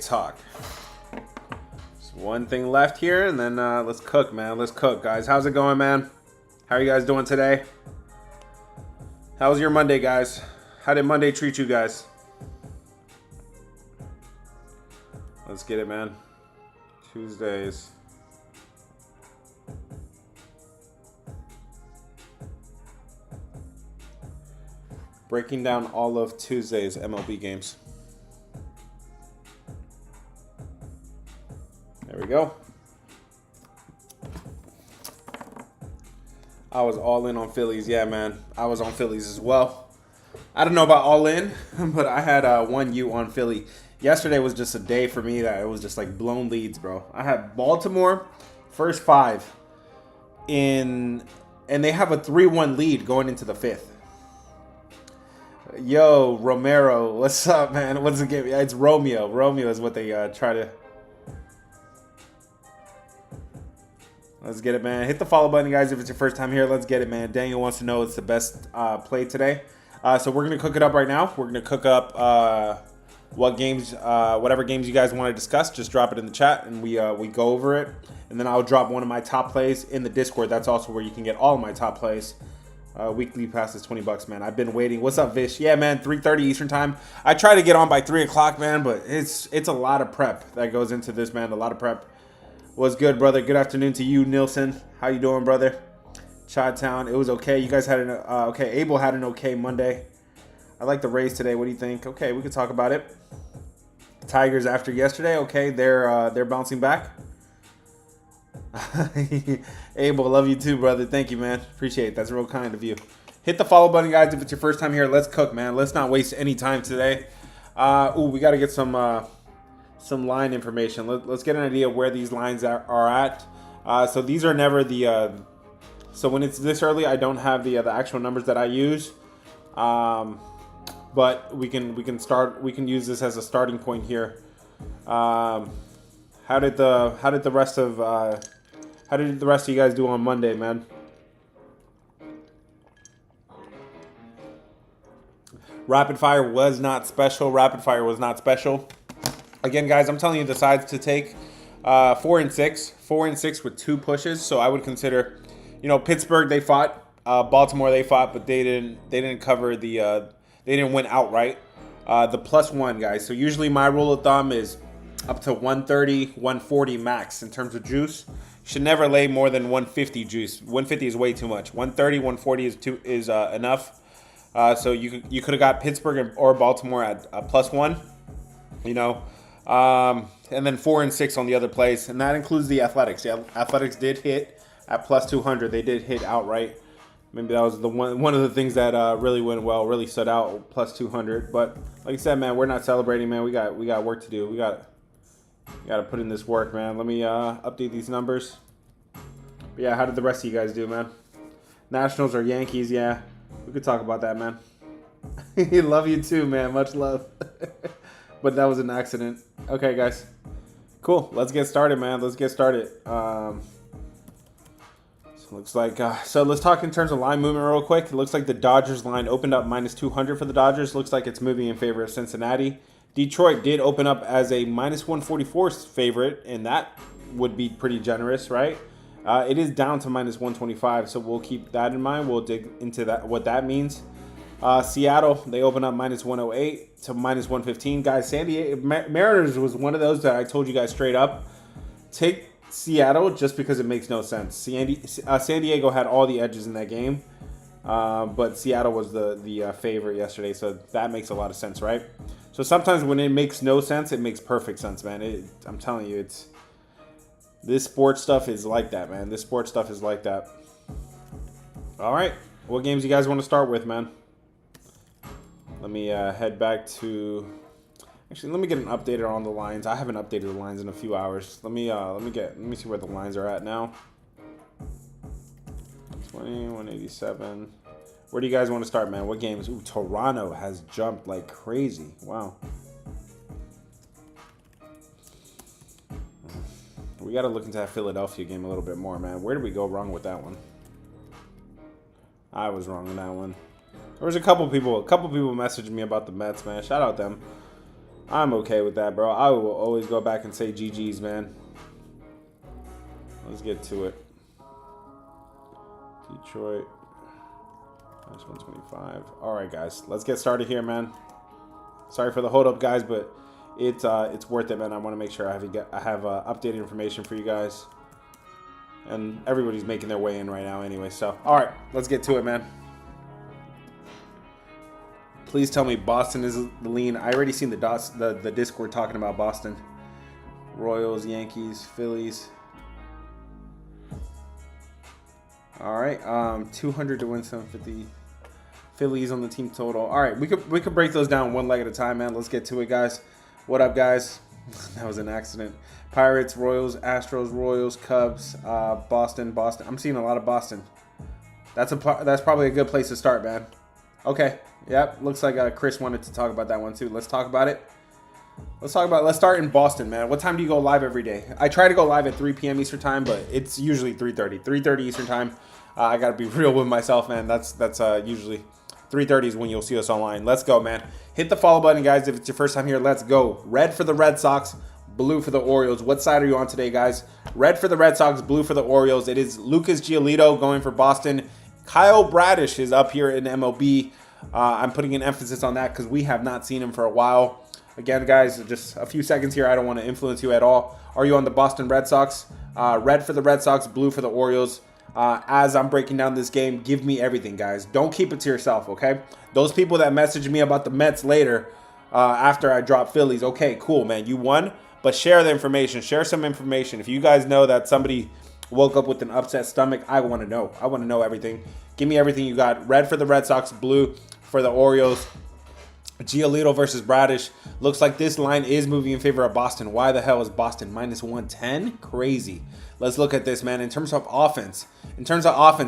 Talk. Just one thing left here, and then let's cook, man. Let's cook, guys. How's it going, man? How are you guys doing today? How was your Monday, guys? How did Monday treat you guys? Let's get it, man. Tuesdays. Breaking down all of Tuesday's MLB games. There we go. I was all in on Phillies. Yeah, man. I was on Phillies as well. I don't know about all in, but I had 1U on Philly. Yesterday was just a day for me that it was just like blown leads, bro. I had Baltimore first 5 and they have a 3-1 lead going into the 5th. Yo, Romero, what's up, man? What's the game? It's Romeo. Romeo is what they try to. Let's get it, man. Hit the follow button, guys, if it's your first time here. Let's get it, man. Daniel wants to know it's the best play today. So we're going to cook it up right now. We're going to cook up whatever games you guys want to discuss. Just drop it in the chat, and we go over it. And then I'll drop one of my top plays in the Discord. That's also where you can get all of my top plays. Weekly pass is $20, man. I've been waiting. What's up, Vish? Yeah, man, 3:30 Eastern time. I try to get on by 3 o'clock, man, but it's a lot of prep that goes into this, man. A lot of prep. What's good, brother? Good afternoon to you, Nilson. How you doing, brother? Chi-Town, it was okay. You guys had an okay. Abel had an okay Monday. I like the Rays today. What do you think? Okay, we could talk about it. Tigers after yesterday. Okay, they're bouncing back. Abel, love you too, brother. Thank you, man. Appreciate it. That's real kind of you. Hit the follow button, guys, if it's your first time here. Let's cook, man. Let's not waste any time today. We got to get some line information. Let's get an idea of where these lines are at. So these are never the. So when it's this early, I don't have the actual numbers that I use. But we can start. We can use this as a starting point here. How did the rest of you guys do on Monday, man? Rapid fire was not special. Rapid fire was not special. Again, guys, I'm telling you the sides to take. 4 and 6. 4 and 6 with 2 pushes. So I would consider, Pittsburgh, they fought. Baltimore, they fought, but they didn't cover the. They didn't win outright. The +1, guys. So usually my rule of thumb is up to 130, 140 max in terms of juice. You should never lay more than 150 juice. 150 is way too much. 130, 140 is enough. So you could have got Pittsburgh or Baltimore at a +1. And then 4 and 6 on the other plays, and that includes the Athletics. Yeah, Athletics did hit at +200. They did hit outright. Maybe that was the one of the things that really went well, really stood out, +200. But like I said, man, we're not celebrating, man. We got work to do. We got to put in this work, man. Let me update these numbers. But yeah, how did the rest of you guys do, man? Nationals or Yankees? Yeah, we could talk about that, man. Love you too, man. Much love. But that was an accident. Okay, guys. Cool. Let's get started, man. Let's get started. Looks like so let's talk in terms of line movement real quick. It looks like the Dodgers line opened up -200 for the Dodgers. Looks like it's moving in favor of Cincinnati. Detroit did open up as a -144 favorite, and that would be pretty generous, right? It is down to -125, so we'll keep that in mind. We'll dig into that, what that means. Seattle, they open up -108 to -115. Guys, San Diego Mariners was one of those that I told you guys straight up. Take Seattle just because it makes no sense. San Diego had all the edges in that game, but Seattle was the favorite yesterday, so that makes a lot of sense, right? So sometimes when it makes no sense, it makes perfect sense, man. I'm telling you, this sports stuff is like that, man. This sports stuff is like that. All right, what games you guys want to start with, man? Let me head back to. Actually, let me get an update on the lines. I haven't updated the lines in a few hours. Let me see where the lines are at now. 20, 187. Where do you guys want to start, man? What games? Ooh, Toronto has jumped like crazy. Wow. We got to look into that Philadelphia game a little bit more, man. Where did we go wrong with that one? I was wrong in that one. There was a couple people messaging me about the Mets, man. Shout out them. I'm okay with that, bro. I will always go back and say GG's, man. Let's get to it. Detroit. Minus 125. All right, guys. Let's get started here, man. Sorry for the hold up, guys, but it's worth it, man. I want to make sure I have updated information for you guys. And everybody's making their way in right now anyway. So, all right. Let's get to it, man. Please tell me Boston is the lean. I already seen the Discord talking about Boston. Royals, Yankees, Phillies. All right, 200 to win 750. Phillies on the team total. All right, we could break those down one leg at a time, man. Let's get to it, guys. What up, guys? That was an accident. Pirates, Royals, Astros, Royals, Cubs, Boston. I'm seeing a lot of Boston. That's probably a good place to start, man. Okay. Yep. Looks like Chris wanted to talk about that one too. Let's talk about it. Let's start in Boston, man. What time do you go live every day? I try to go live at 3 p.m. Eastern time, but it's usually 3:30. 3:30 Eastern time. I got to be real with myself, man. That's usually 3:30 is when you'll see us online. Let's go, man. Hit the follow button, guys. If it's your first time here, let's go. Red for the Red Sox, blue for the Orioles. What side are you on today, guys? Red for the Red Sox, blue for the Orioles. It is Lucas Giolito going for Boston. Kyle Bradish is up here in MLB. I'm putting an emphasis on that because we have not seen him for a while. Again, guys, just a few seconds here. I don't want to influence you at all. Are you on the Boston Red Sox? Red for the Red Sox, blue for the Orioles. As I'm breaking down this game, give me everything, guys. Don't keep it to yourself, okay? Those people that message me about the Mets later after I drop Phillies, okay, cool, man. You won, but share the information. Share some information. If you guys know that somebody woke up with an upset stomach, I want to know. I want to know everything. Give me everything you got. Red for the Red Sox, blue for the Orioles. Giolito versus Bradish. Looks like this line is moving in favor of Boston. Why the hell is Boston minus 110? Crazy. Let's look at this, man. In terms of offense,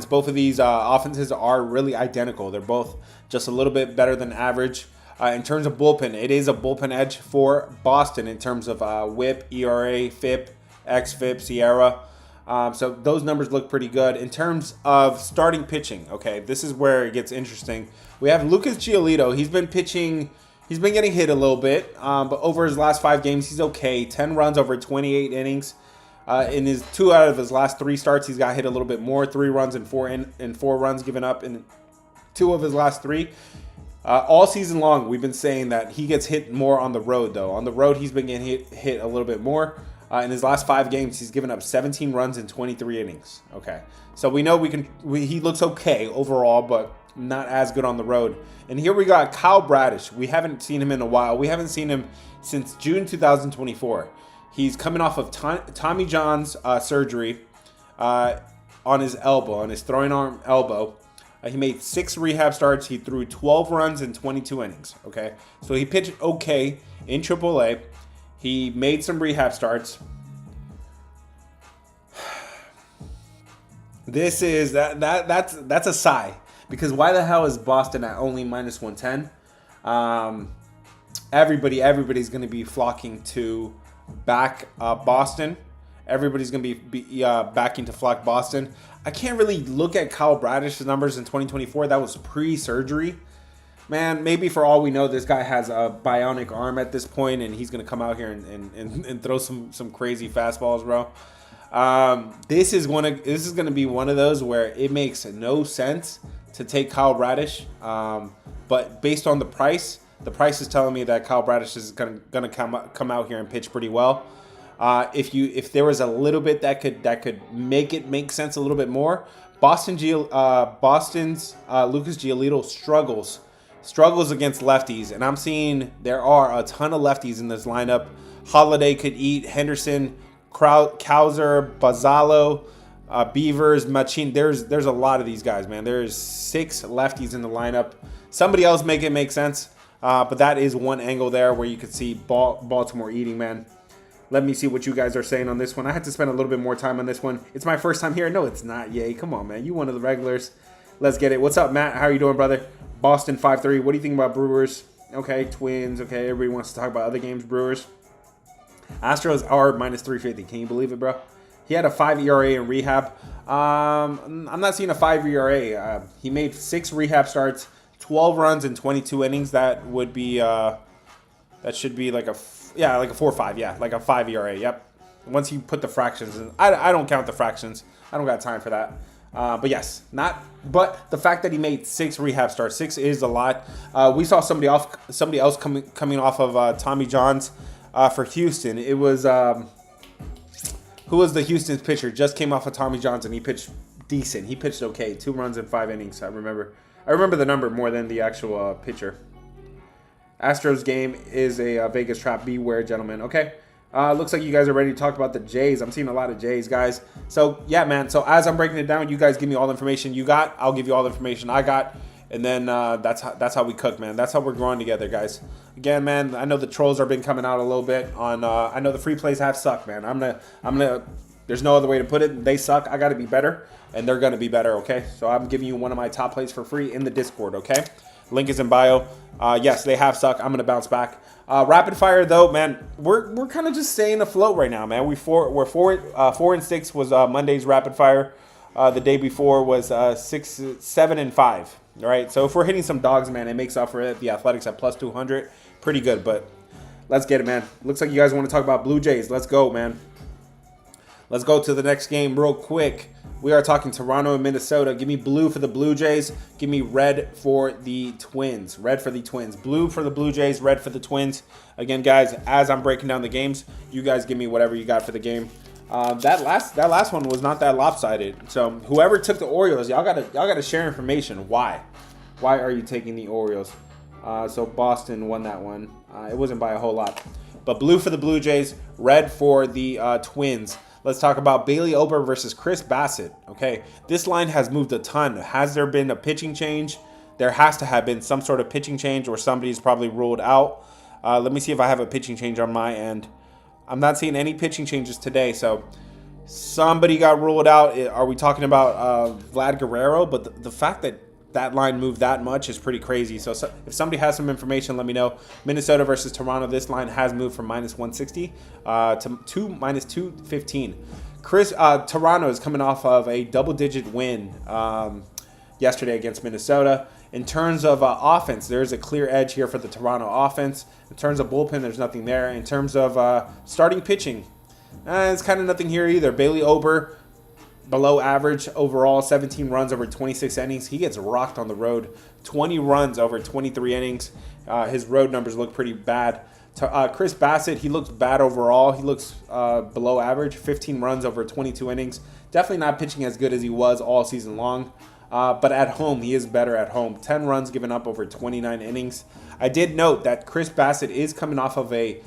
both of these offenses are really identical. They're both just a little bit better than average. In terms of bullpen, it is a bullpen edge for Boston in terms of WHIP, ERA, FIP, xFIP, Sierra. So those numbers look pretty good. In terms of starting pitching, okay, this is where it gets interesting. We have Lucas Giolito. He's been pitching. He's been getting hit a little bit, but over his last 5 games, he's okay. 10 runs over 28 innings. In his 2 out of his last 3 starts, he's got hit a little bit more. 3 runs and 4 runs given up in 2 of his last 3. All season long, we've been saying that he gets hit more on the road, though. On the road, he's been getting hit a little bit more. In his last 5 games, he's given up 17 runs in 23 innings. Okay, so we know he looks okay overall, but not as good on the road. And here we got Kyle Bradish. We haven't seen him in a while. We haven't seen him since June 2024. He's coming off of Tommy John's surgery on his elbow, on his throwing arm elbow. He made 6 rehab starts. He threw 12 runs in 22 innings. Okay, so he pitched okay in AAA. He made some rehab starts. This is that's a sigh, because why the hell is Boston at only minus 110? Everybody's going to be flocking to back Boston. Everybody's going to be backing to flock Boston. I can't really look at Kyle Bradish's numbers in 2024. That was pre-surgery. Man, maybe for all we know, this guy has a bionic arm at this point, and he's going to come out here and throw some crazy fastballs, bro. This is going to be one of those where it makes no sense to take Kyle Bradish. But based on the price is telling me that Kyle Bradish is going to come out here and pitch pretty well. If there was a little bit that could make it make sense a little bit more, Boston's Lucas Giolito struggles against lefties, and I'm seeing there are a ton of lefties in this lineup. Holiday could eat, Henderson, Cowser, Bazzalo, Beavers, Machin. There's a lot of these guys, man. There's 6 lefties in the lineup. Somebody else make it make sense, but that is one angle there where you could see Baltimore eating, man. Let me see what you guys are saying on this one. I had to spend a little bit more time on this one. It's my first time here. No, it's not. Yay. Come on, man. You one of the regulars. Let's get it. What's up, Matt? How are you doing, brother? Boston 5-3. What do you think about Brewers? Okay, Twins. Okay, everybody wants to talk about other games. Brewers. Astros are minus 350. Can you believe it, bro? He had a 5 ERA in rehab. I'm not seeing a 5 ERA. He made 6 rehab starts, 12 runs in 22 innings. That would be That should be like a like a 4.5. Yeah, like a 5 ERA. Yep. Once you put the fractions in, I don't count the fractions. I don't got time for that. But yes, but the fact that he made 6 rehab starts, 6 is a lot. We saw somebody else coming off of Tommy John's for Houston. It was who was the Houston's pitcher? Just came off of Tommy John's and he pitched decent. He pitched okay, 2 runs in 5 innings. I remember the number more than the actual pitcher. Astros game is a Vegas trap. Beware, gentlemen. Okay. Looks like you guys are ready to talk about the Jays. I'm seeing a lot of Jays, guys. So, yeah, man. So, as I'm breaking it down, you guys give me all the information you got. I'll give you all the information I got. And then that's how we cook, man. That's how we're growing together, guys. Again, man, I know the trolls have been coming out a little bit on. I know the free plays have sucked, man. I'm gonna. There's no other way to put it. They suck. I got to be better, and they're gonna be better. Okay. So I'm giving you one of my top plays for free in the Discord. Okay. Link is in bio. Yes, they have sucked. I'm gonna bounce back. Rapid fire though, man. We're kind of just staying afloat right now, man. We're 4 and 6 was Monday's rapid fire. The day before was 7 and 5. All right, so if we're hitting some dogs, man, it makes up for it. The Athletics at plus 200, pretty good. But let's get it, man. Looks like you guys want to talk about Blue Jays. Let's go, man. Let's go to the next game real quick. We are talking Toronto and Minnesota. Give me blue for the Blue Jays. Give me red for the Twins. Red for the Twins. Blue for the Blue Jays. Red for the Twins. Again, guys, as I'm breaking down the games, you guys give me whatever you got for the game. That last one was not that lopsided. So whoever took the Orioles, y'all gotta share information. Why are you taking the Orioles? So Boston won that one. It wasn't by a whole lot. But blue for the Blue Jays. Red for the Twins. Let's talk about Bailey Ober versus Chris Bassett. Okay, this line has moved a ton. Has there been a pitching change? There has to have been some sort of pitching change, or somebody's probably ruled out. Let me see if I have a pitching change on my end. I'm not seeing any pitching changes today, so somebody got ruled out. Are we talking about Vlad Guerrero? But the fact that line moved that much is pretty crazy. So if somebody has some information, let me know. Minnesota versus Toronto, this line has moved from minus 160 to minus 215. Toronto is coming off of a double-digit win yesterday against Minnesota. In terms of offense, there's a clear edge here for the Toronto offense. In terms of bullpen, there's nothing there. In terms of starting pitching, it's kind of nothing here either. Bailey Ober, below average overall, 17 runs over 26 innings. He gets rocked on the road. 20 runs over 23 innings. His road numbers look pretty bad. Chris Bassett, he looks bad overall. He looks below average. 15 runs over 22 innings. Definitely not pitching as good as he was all season long. But at home, he is better at home. 10 runs given up over 29 innings. I did note that Chris Bassett is coming off of a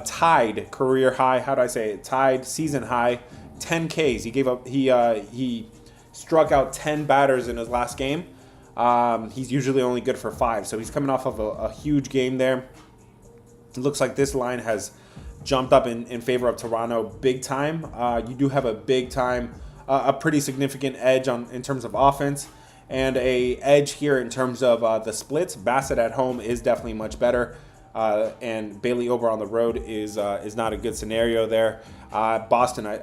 tied career high. How do I say it? Tied season high. 10 Ks. He struck out 10 batters in his last game. He's usually only good for 5, so he's coming off of a huge game there. It looks like this line has jumped up in favor of Toronto big time. You do have a big time, a pretty significant edge in terms of offense, and a edge here in terms of the splits. Bassett at home is definitely much better. And Bailey Ober on the road is not a good scenario there. Toronto.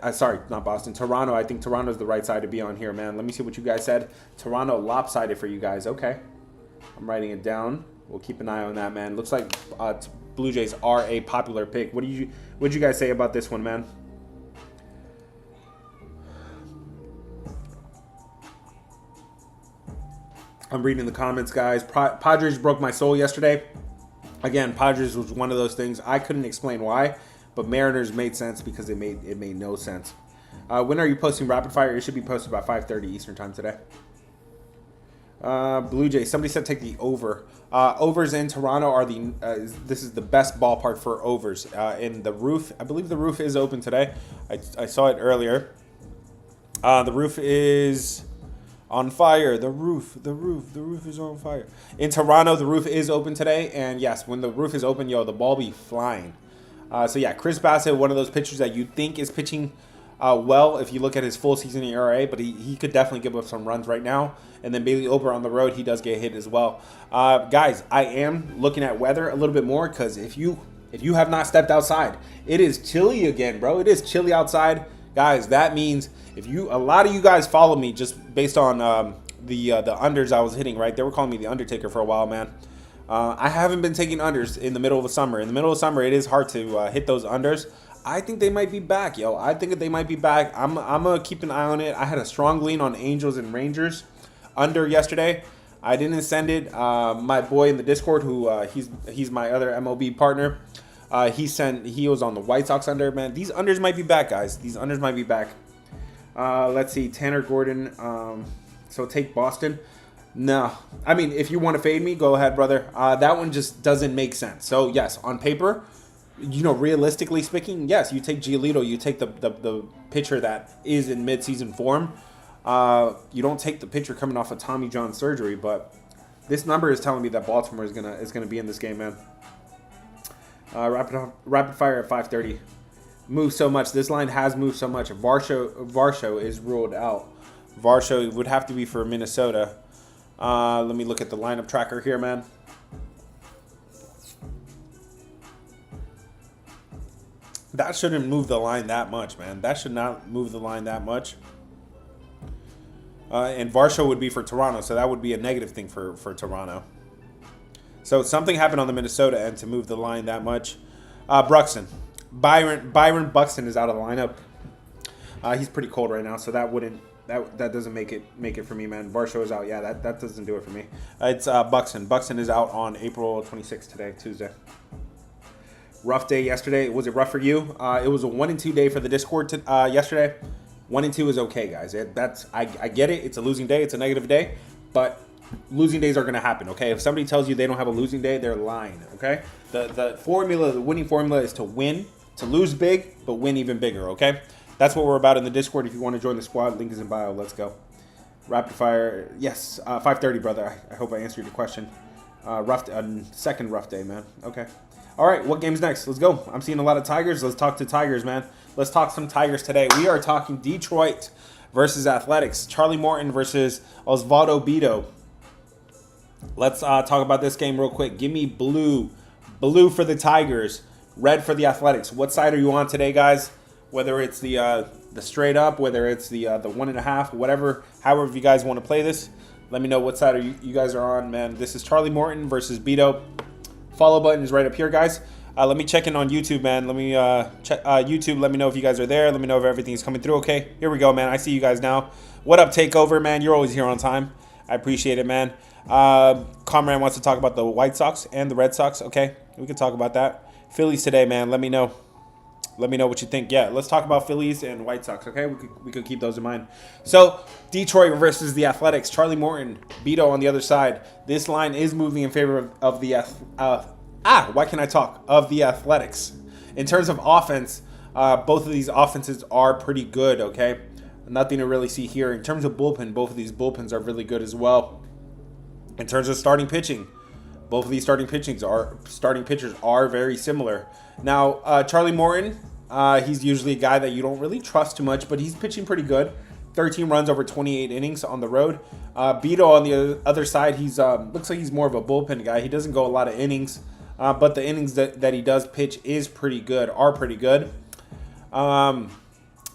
I think Toronto's the right side to be on here, man. Let me see what you guys said. Toronto lopsided for you guys. Okay, I'm writing it down. We'll keep an eye on that, man. Looks like Blue Jays are a popular pick. What did you guys say about this one, man? I'm reading the comments, guys. Padres broke my soul yesterday. Again, Padres was one of those things. I couldn't explain why, but Mariners made sense because it made no sense. When are you posting Rapid Fire? It should be posted by 5:30 Eastern Time today. Blue Jays. Somebody said take the over. Overs in Toronto are this is the best ballpark for overs. In the roof, I believe the roof is open today. I saw it earlier. The roof is on fire. The roof is on fire. In Toronto, the roof is open today. And yes, when the roof is open, the ball be flying. So yeah, Chris Bassett, one of those pitchers that you think is pitching well if you look at his full season ERA, but he could definitely give up some runs right now. And then Bailey Ober on the road, he does get hit as well. Guys, I am looking at weather a little bit more because if you have not stepped outside, it is chilly again, bro. It is chilly outside. Guys, that means a lot of you guys follow me just based on the unders I was hitting, right? They were calling me the Undertaker for a while, man. I haven't been taking unders in the middle of the summer. In the middle of summer, it is hard to hit those unders. I think they might be back, yo. I think that they might be back. I'm going to keep an eye on it. I had a strong lean on Angels and Rangers under yesterday. I didn't send it. My boy in the Discord, who he's my other MLB partner, he was on the White Sox under, man. These unders might be back, guys. These unders might be back. Let's see. Tanner Gordon. So take Boston. No. I mean, if you want to fade me, go ahead, brother. That one just doesn't make sense. So, yes, on paper, realistically speaking, yes, you take Giolito, you take the pitcher that is in midseason form. You don't take the pitcher coming off of Tommy John surgery, but this number is telling me that Baltimore is gonna be in this game, man. Rapid fire at 5:30. Moved so much. This line has moved so much. Varsho is ruled out. Varsho would have to be for Minnesota. Let me look at the lineup tracker here, man. That shouldn't move the line that much, man. That should not move the line that much. And Varsho would be for Toronto, so that would be a negative thing for Toronto. So something happened on the Minnesota end to move the line that much. Buxton. Byron Buxton is out of the lineup. He's pretty cold right now, so that doesn't make it for me, man. Varsho is out. Yeah, that doesn't do it for me. It's Buxton. Buxton is out on April 26th today, Tuesday. Rough day yesterday. Was it rough for you? It was a 1-2 day for the Discord yesterday. 1-2 is okay, guys. I get it. It's a losing day. It's a negative day, but losing days are going to happen. Okay, if somebody tells you they don't have a losing day, they're lying. Okay, the winning formula is to win, to lose big, but win even bigger. Okay, that's what we're about in the Discord. If you want to join the squad, link is in bio. Let's go. Rapid fire. Yes, 5:30, brother. I hope I answered your question. Second rough day, man. Okay. All right, what game's next? Let's go. I'm seeing a lot of Tigers. Let's talk to Tigers, man. Let's talk some Tigers today. We are talking Detroit versus Athletics. Charlie Morton versus Osvaldo Bido. Let's talk about this game real quick. Give me blue. Blue for the Tigers. Red for the Athletics. What side are you on today, guys? Whether it's the straight up, whether it's the 1.5, whatever, however you guys want to play this, let me know what side you guys are on, man. This is Charlie Morton versus Bido. Follow button is right up here, guys. Let me check in on YouTube, man. Let me check YouTube. Let me know if you guys are there. Let me know if everything's coming through okay. Here we go, man. I see you guys now. What up, Takeover, man? You're always here on time. I appreciate it, man. Comrade wants to talk about the White Sox and the Red Sox. Okay, we can talk about that. Phillies today, man. Let me know. Let me know what you think. Yeah, let's talk about Phillies and White Sox, okay? We could keep those in mind. So, Detroit versus the Athletics. Charlie Morton, Bido on the other side. This line is moving in favor of the why can't I talk? Of the Athletics. In terms of offense, both of these offenses are pretty good, okay? Nothing to really see here. In terms of bullpen, both of these bullpens are really good as well. In terms of starting pitching, both of these starting pitchers are very similar. Now, Charlie Morton, he's usually a guy that you don't really trust too much, but he's pitching pretty good. 13 runs over 28 innings on the road. Bido on the other side, he's looks like he's more of a bullpen guy. He doesn't go a lot of innings, but the innings that he does pitch are pretty good.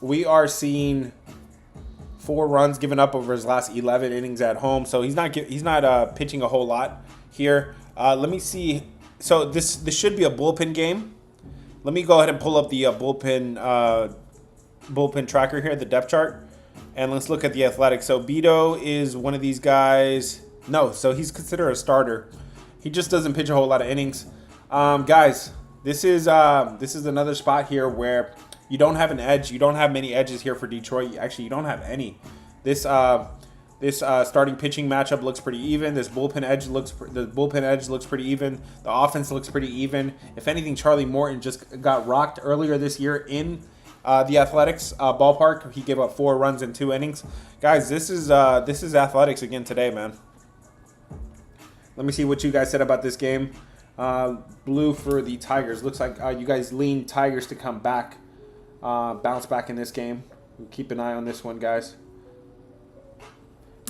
We are seeing 4 runs given up over his last 11 innings at home, so he's not pitching a whole lot here. Let me see. So this should be a bullpen game. Let me go ahead and pull up the bullpen tracker here, the depth chart, and let's look at the Athletics. So Bido is one of these guys. No, so he's considered a starter. He just doesn't pitch a whole lot of innings. Guys, this is another spot here where you don't have an edge. You don't have many edges here for Detroit. Actually, you don't have any. This starting pitching matchup looks pretty even. The bullpen edge looks pretty even. The offense looks pretty even. If anything, Charlie Morton just got rocked earlier this year in the Athletics ballpark. He gave up 4 runs in 2 innings. Guys, this is Athletics again today, man. Let me see what you guys said about this game. Blue for the Tigers. Looks like you guys lean Tigers to come back, bounce back in this game. Keep an eye on this one, guys.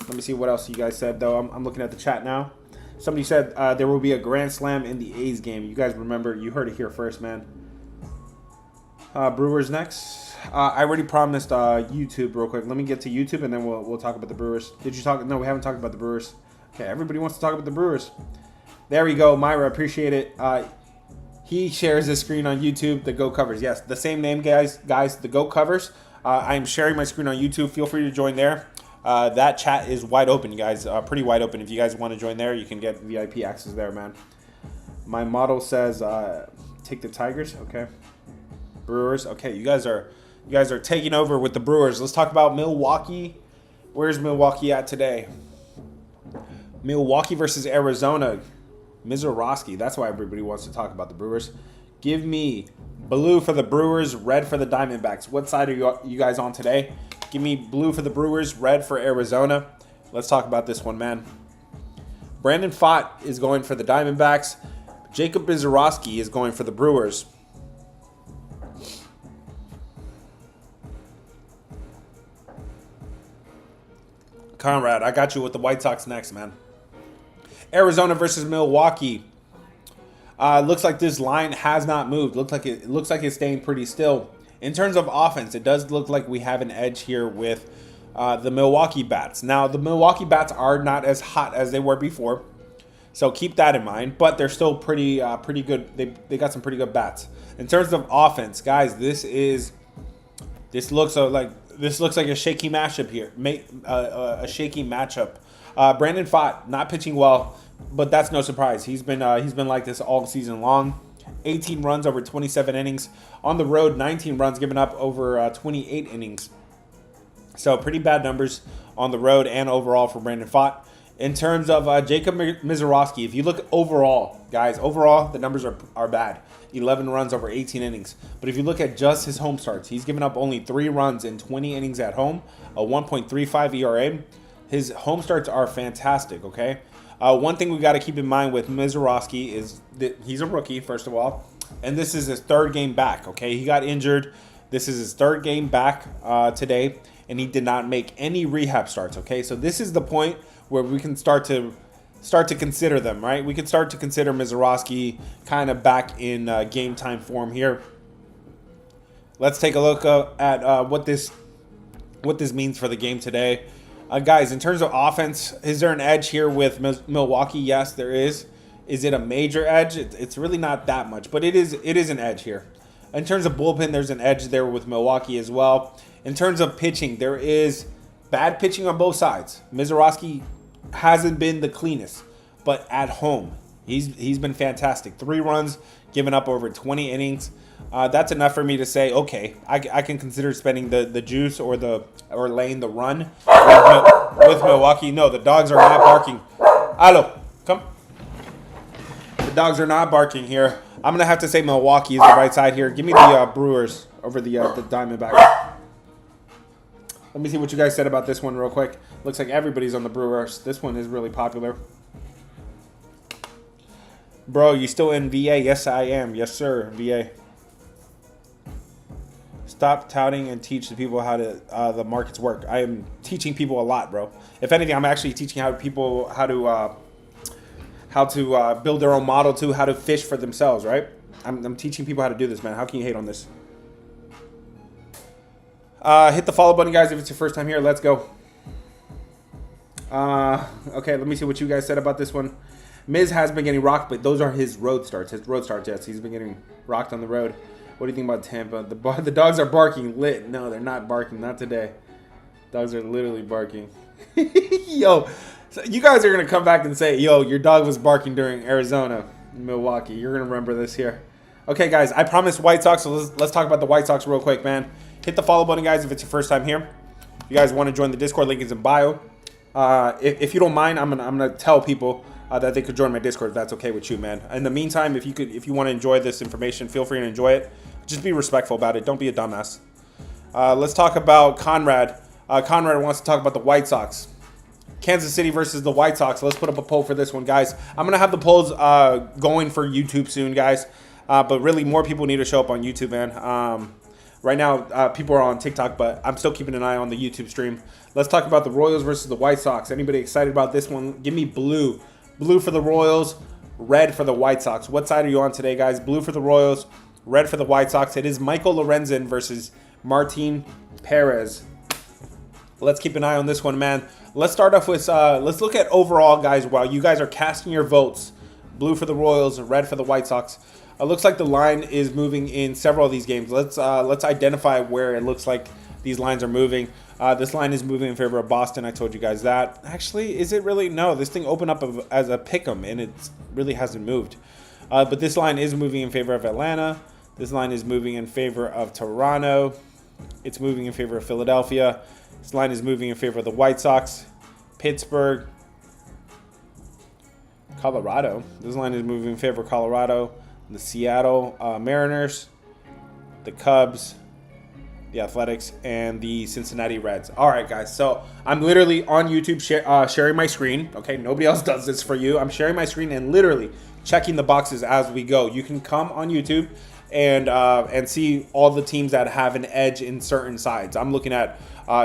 Let me see what else you guys said, though. I'm looking at the chat now. Somebody said there will be a grand slam in the A's game. You guys remember, you heard it here first, man. Brewers next. I already promised YouTube real quick. Let me get to YouTube, and then we'll talk about the Brewers. Did you talk? No, we haven't talked about the Brewers. Okay, everybody wants to talk about the Brewers. There we go, Myra. Appreciate it. He shares his screen on YouTube. The Go Covers. Yes, the same name, guys. The Go Covers. I'm sharing my screen on YouTube. Feel free to join there. That chat is wide open, you guys. Pretty wide open. If you guys want to join there, you can get VIP access there, man. My model says, take the Tigers. Okay. Brewers. Okay, you guys are taking over with the Brewers. Let's talk about Milwaukee. Where's Milwaukee at today? Milwaukee versus Arizona. Mizorowski. That's why everybody wants to talk about the Brewers. Give me blue for the Brewers, red for the Diamondbacks. What side are you guys on today? Give me blue for the Brewers, red for Arizona. Let's talk about this one, man. Brandon Pfaadt is going for the Diamondbacks. Jacob Mizorowski is going for the Brewers. Conrad, I got you with the White Sox next, man. Arizona versus Milwaukee. Looks like this line has not moved. Looks like it's staying pretty still. In terms of offense, it does look like we have an edge here with the Milwaukee bats. Now, the Milwaukee bats are not as hot as they were before, so keep that in mind. But they're still pretty good. They got some pretty good bats. In terms of offense, guys, this looks like a shaky matchup here. A shaky matchup. Brandon Pfaadt not pitching well, but that's no surprise. He's been like this all season long. 18 runs over 27 innings. On the road, 19 runs given up over 28 innings. So pretty bad numbers on the road and overall for Brandon Pfaadt. In terms of Jacob Mizorowski, if you look overall, guys, the numbers are bad. 11 runs over 18 innings. But if you look at just his home starts, he's given up only 3 runs in 20 innings at home, a 1.35 ERA. His home starts are fantastic, okay? One thing we got to keep in mind with Mizorowski is that he's a rookie, first of all, and this is his 3rd game back, okay? He got injured. This is his 3rd game back today, and he did not make any rehab starts, okay? So this is the point where we can start to consider them, right? We can start to consider Mizorowski kind of back in game time form here. Let's take a look at what this means for the game today. Guys, in terms of offense, is there an edge here with Milwaukee? Yes, there is. Is it a major edge? It's really not that much, but it is an edge here. In terms of bullpen, there's an edge there with Milwaukee as well. In terms of pitching, there is bad pitching on both sides. Mizorowski hasn't been the cleanest, but at home, he's been fantastic. 3 runs given up over 20 innings. That's enough for me to say, okay, I can consider spending the juice or laying the run with Milwaukee. No, the dogs are not barking. Alo, come. The dogs are not barking here. I'm going to have to say Milwaukee is the right side here. Give me the Brewers over the Diamondbacks. Let me see what you guys said about this one real quick. Looks like everybody's on the Brewers. This one is really popular. Bro, you still in VA? Yes, I am. Yes, sir, VA. Stop touting and teach the people how to the markets work. I am teaching people a lot, bro. If anything, I'm actually teaching how to build their own model too, how to fish for themselves, right? I'm teaching people how to do this, man. How can you hate on this? Hit the follow button, guys, if it's your first time here. Let's go. Okay, let me see what you guys said about this one. Miz has been getting rocked, but those are his road starts. Yes, he's been getting rocked on the road. What do you think about Tampa? The dogs are barking lit. No, they're not barking. Not today. Dogs are literally barking. Yo, so you guys are going to come back and say, yo, your dog was barking during Arizona, Milwaukee. You're going to remember this here. Okay, guys, I promised White Sox, so let's talk about the White Sox real quick, man. Hit the follow button, guys, if it's your first time here. If you guys want to join the Discord, link is in bio. If you don't mind, I'm gonna tell people that they could join my Discord if that's okay with you, man. In the meantime, if you want to enjoy this information, feel free to enjoy it. Just be respectful about it. Don't be a dumbass. Let's talk about Conrad. Conrad wants to talk about the White Sox. Kansas City versus the White Sox. Let's put up a poll for this one, guys. I'm going to have the polls going for YouTube soon, guys. But really, more people need to show up on YouTube, man. Right now, people are on TikTok, but I'm still keeping an eye on the YouTube stream. Let's talk about the Royals versus the White Sox. Anybody excited about this one? Give me blue. Blue for the Royals, red for the White Sox. What side are you on today, guys? Blue for the Royals, red for the White Sox. It is Michael Lorenzen versus Martin Perez. Let's keep an eye on this one, man. Let's start off with, let's look at overall, guys, while you guys are casting your votes. blue for the Royals, red for the White Sox. It looks like the line is moving in several of these games. Let's identify where it looks like these lines are moving. This line is moving in favor of Boston. I told you guys that. Actually, is it really? No, this thing opened up as a pick'em, and it really hasn't moved. But this line is moving in favor of Atlanta. This line is moving in favor of Toronto. It's moving in favor of Philadelphia. This line is moving in favor of the White Sox, Pittsburgh, Colorado. This line is moving in favor of Colorado, the Seattle Mariners, the Cubs, the Athletics, and the Cincinnati Reds. All right, guys. So I'm literally on YouTube sharing my screen. Okay, nobody else does this for you. I'm sharing my screen and literally checking the boxes as we go. You can come on YouTube and see all the teams that have an edge in certain sides. I'm looking at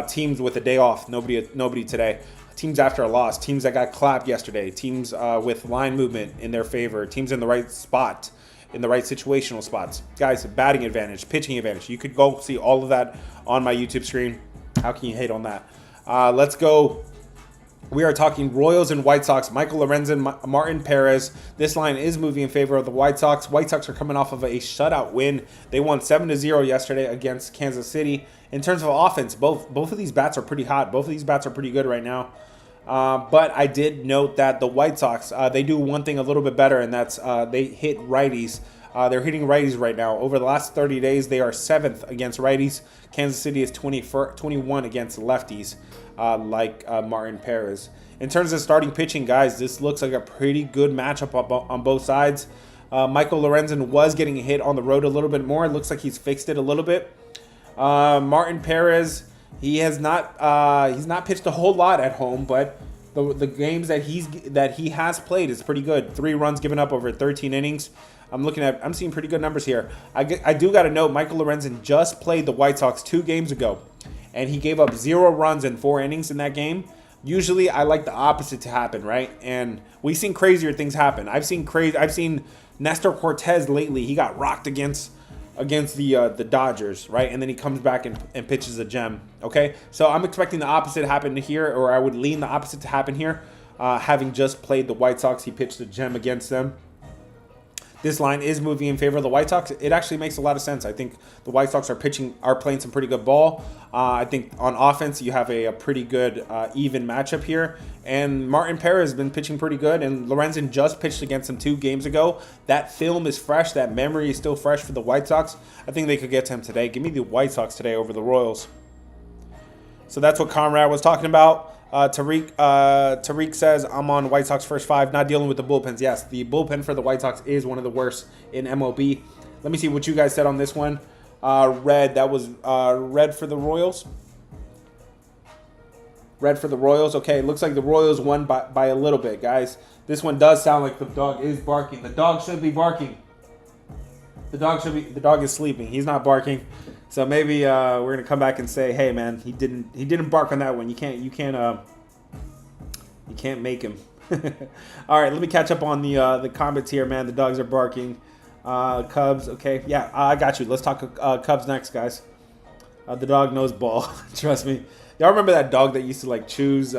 teams with a day off. Nobody today. Teams after a loss. Teams that got clapped yesterday. Teams with line movement in their favor. Teams in the right spot, in the right situational spots. Guys, batting advantage, pitching advantage. You could go see all of that on my YouTube screen. How can you hate on that? Let's go. We are talking Royals and White Sox. Michael Lorenzen, Martin Perez. This line is moving in favor of the White Sox. White Sox are coming off of a shutout win. They won 7-0 yesterday against Kansas City. In terms of offense, both of these bats are pretty hot. Both of these bats are pretty good right now. But I did note that the White Sox, they do one thing a little bit better, and that's they hit righties. They're hitting righties right now. Over the last 30 days, they are 7th against righties. Kansas City is 21 against lefties, like Martin Perez. In terms of starting pitching, guys, this looks like a pretty good matchup on both sides. Michael Lorenzen was getting hit on the road a little bit more. It looks like he's fixed it a little bit. Martin Perez, he's not pitched a whole lot at home, but the games that he has played is pretty good. 3 runs given up over 13 innings. I'm seeing pretty good numbers here. I do got to note, Michael Lorenzen just played the White Sox 2 games ago, and he gave up 0 runs in 4 innings in that game. Usually, I like the opposite to happen, right? And we've seen crazier things happen. I've seen Nestor Cortez lately. He got rocked against the Dodgers, right? And then he comes back and pitches a gem. Okay, so I'm expecting the opposite to happen here, or I would lean the opposite to happen here. Having just played the White Sox, he pitched a gem against them. This line is moving in favor of the White Sox. It actually makes a lot of sense. I think the White Sox are playing some pretty good ball. I think on offense, you have a pretty good even matchup here. And Martin Perez has been pitching pretty good. And Lorenzen just pitched against him 2 games ago. That film is fresh. That memory is still fresh for the White Sox. I think they could get to him today. Give me the White Sox today over the Royals. So that's what Conrad was talking about. Tariq says, I'm on White Sox first 5, not dealing with the bullpens. Yes, the bullpen for the White Sox is one of the worst in MLB. Let me see what you guys said on this one. Red, that was red for the Royals. Red for the Royals. Okay, it looks like the Royals won by a little bit, guys. This one does sound like the dog is barking. The dog should be barking. The dog is sleeping. He's not barking. So maybe we're gonna come back and say, hey man, he didn't bark on that one. You can't make him. All right, let me catch up on the comments here, man. The dogs are barking. Cubs, okay, yeah, I got you. Let's talk Cubs next, guys. The dog knows ball. Trust me. Y'all remember that dog that used to like choose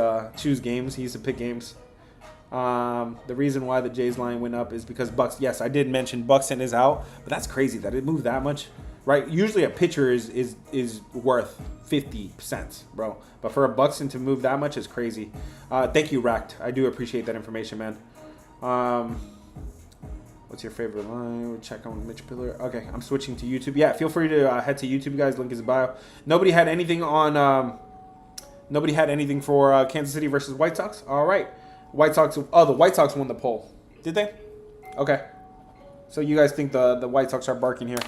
games? He used to pick games. The reason why the Jays line went up is because Buxton. Yes, I did mention Buxton is out, but that's crazy that it moved that much. Right, usually a pitcher is worth 50 cents, bro. But for a Buxton to move that much is crazy. Thank you, Racked. I do appreciate that information, man. What's your favorite line? We'll check on Mitch Pillar. Okay, I'm switching to YouTube. Yeah, feel free to head to YouTube, guys. Link is in bio. Nobody had anything for Kansas City versus White Sox. All right, White Sox. Oh, the White Sox won the poll. Did they? Okay. So you guys think the White Sox are barking here?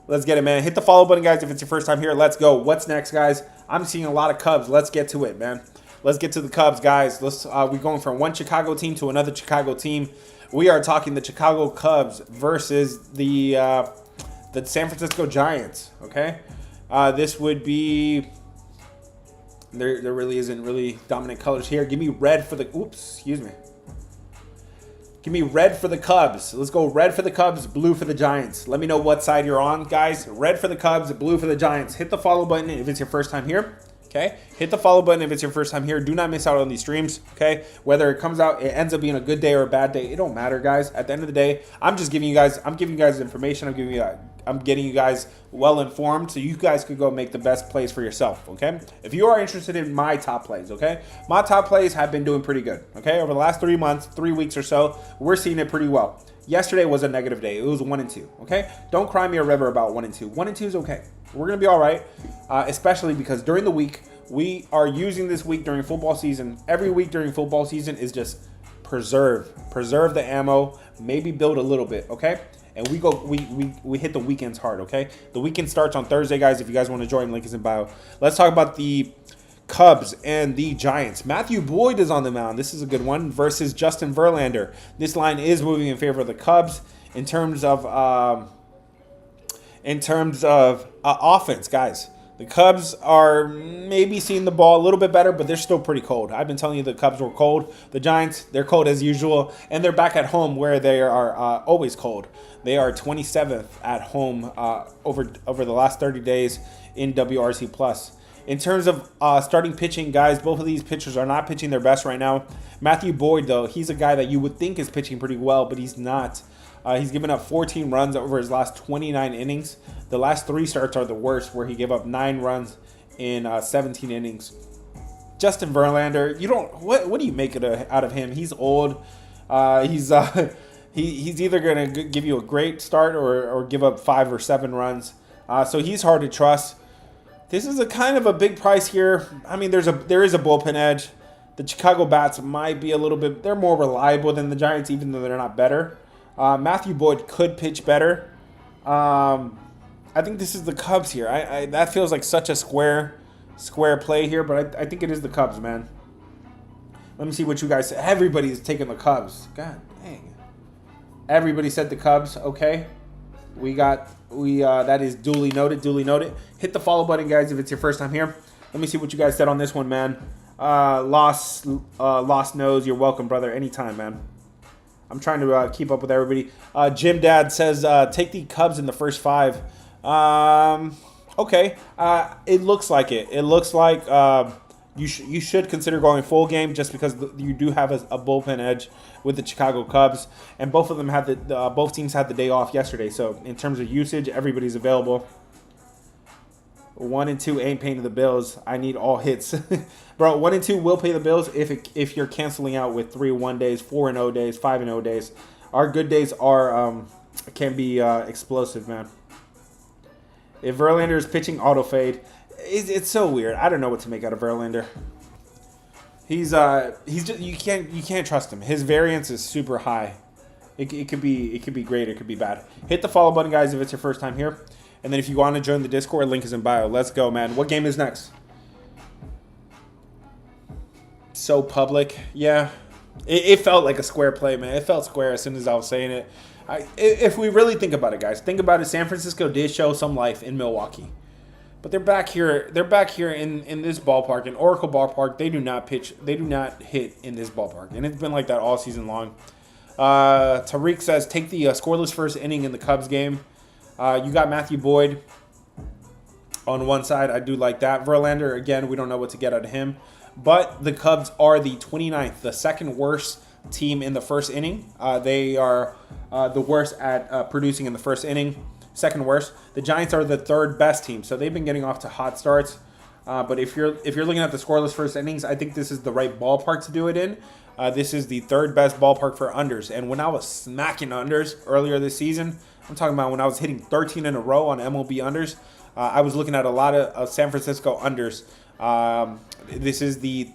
Let's get it, man. Hit the follow button, guys, if it's your first time here. Let's go. What's next, guys? I'm seeing a lot of Cubs. Let's get to it, man. Let's get to the Cubs, guys. We're going from one Chicago team to another Chicago team. We are talking the Chicago Cubs versus the San Francisco Giants, okay? This would be... There really isn't really dominant colors here. Give me red for the... Oops, excuse me. Give me red for the Cubs. Let's go red for the Cubs, blue for the Giants. Let me know what side you're on, guys. Red for the Cubs, blue for the Giants. Hit the follow button if it's your first time here. Okay, hit the follow button if it's your first time here. Do not miss out on these streams. Okay, whether it comes out, it ends up being a good day or a bad day, it don't matter, guys. At the end of the day, I'm just giving you guys, information. I'm getting you guys well informed, so you guys could go make the best plays for yourself. Okay, if you are interested in my top plays, okay, my top plays have been doing pretty good. Okay, over the last 3 months, 3 weeks or so, we're seeing it pretty well. Yesterday was a negative day. It was 1 and 2. Okay, don't cry me a river about 1 and 2. 1 and 2 is okay. We're gonna be all right, especially because during the week we are using this week during football season. Every week during football season is just preserve the ammo, maybe build a little bit. Okay, and we hit the weekends hard. Okay, the weekend starts on Thursday, guys. If you guys want to join, link is in bio. Let's talk about the Cubs and the Giants. Matthew Boyd is on the mound. This is a good one versus Justin Verlander. This line is moving in favor of the Cubs in terms of offense, guys. The Cubs are maybe seeing the ball a little bit better, but they're still pretty cold. I've been telling you the Cubs were cold. The Giants, they're cold as usual, and they're back at home where they are always cold. They are 27th at home over the last 30 days in WRC+. In terms of starting pitching, guys, both of these pitchers are not pitching their best right now. Matthew Boyd, though, he's a guy that you would think is pitching pretty well, but he's not. He's given up 14 runs over his last 29 innings. The last 3 starts are the worst, where he gave up 9 runs in 17 innings. Justin Verlander, what do you make out of him? He's old. He's either going to give you a great start or give up 5 or 7 runs. So he's hard to trust. This is a kind of a big price here. I mean, there is a bullpen edge. The Chicago Bats might be a little bit, they're more reliable than the Giants, even though they're not better. Matthew Boyd could pitch better. I think this is the Cubs here. That feels like such a square play here, but I think it is the Cubs, man. Let me see what you guys say. Everybody's taking the Cubs. God dang. Everybody said the Cubs. Okay. That is duly noted. Hit the follow button, guys, if it's your first time here. Let me see what you guys said on this one, man. Lost Nose, you're welcome, brother. Anytime, man. I'm trying to keep up with everybody. Jim Dad says take the Cubs in the first 5. Okay. It looks like it. It looks like you should consider going full game just because you do have a bullpen edge with the Chicago Cubs, and both of them had both teams had the day off yesterday. So in terms of usage, everybody's available. 1 and 2 ain't paying the bills. I need all hits, bro. 1 and 2 will pay the bills if you're canceling out with 3-1 days, 4-0 days, 5-0 days. Our good days can be explosive, man. If Verlander is pitching, auto fade. It's so weird. I don't know what to make out of Verlander. He's just you can't trust him. His variance is super high. It could be great. It could be bad. Hit the follow button, guys, if it's your first time here. And then if you want to join the Discord, link is in bio. Let's go, man. What game is next? So public. Yeah. It felt like a square play, man. It felt square as soon as I was saying it. If we really think about it, guys, think about it. San Francisco did show some life in Milwaukee. But they're back here. They're back here in this ballpark, in Oracle Ballpark. They do not pitch. They do not hit in this ballpark. And it's been like that all season long. Tariq says, take the scoreless first inning in the Cubs game. You got Matthew Boyd on one side. I do like that. Verlander, again, we don't know what to get out of him. But the Cubs are the 29th, the second worst team in the first inning. They are the worst at producing in the first inning. Second worst. The Giants are the third best team, so they've been getting off to hot starts. But if you're looking at the scoreless first innings, I think this is the right ballpark to do it in. This is the third best ballpark for unders. And when I was smacking unders earlier this season, I'm talking about when I was hitting 13 in a row on MLB unders, I was looking at a lot of San Francisco unders. This is the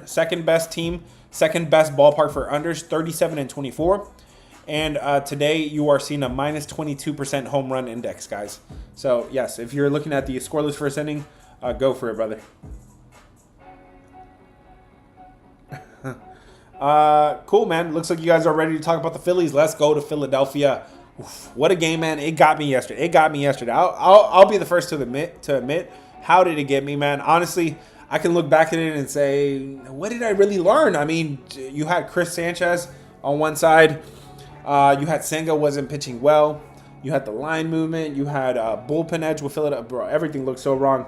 second best team, second best ballpark for unders, 37-24. And today you are seeing a minus 22% home run index, guys. So, yes, if you're looking at the scoreless first inning, go for it, brother. Cool, man. Looks like you guys are ready to talk about the Phillies. Let's go to Philadelphia. Oof, what a game, man. It got me yesterday. I'll be the first to admit. How did it get me, man? Honestly, I can look back at it and say, what did I really learn? I mean, you had Chris Sanchez on one side. You had Senga wasn't pitching well. You had the line movement. You had bullpen edge with Philadelphia. Bro, everything looked so wrong.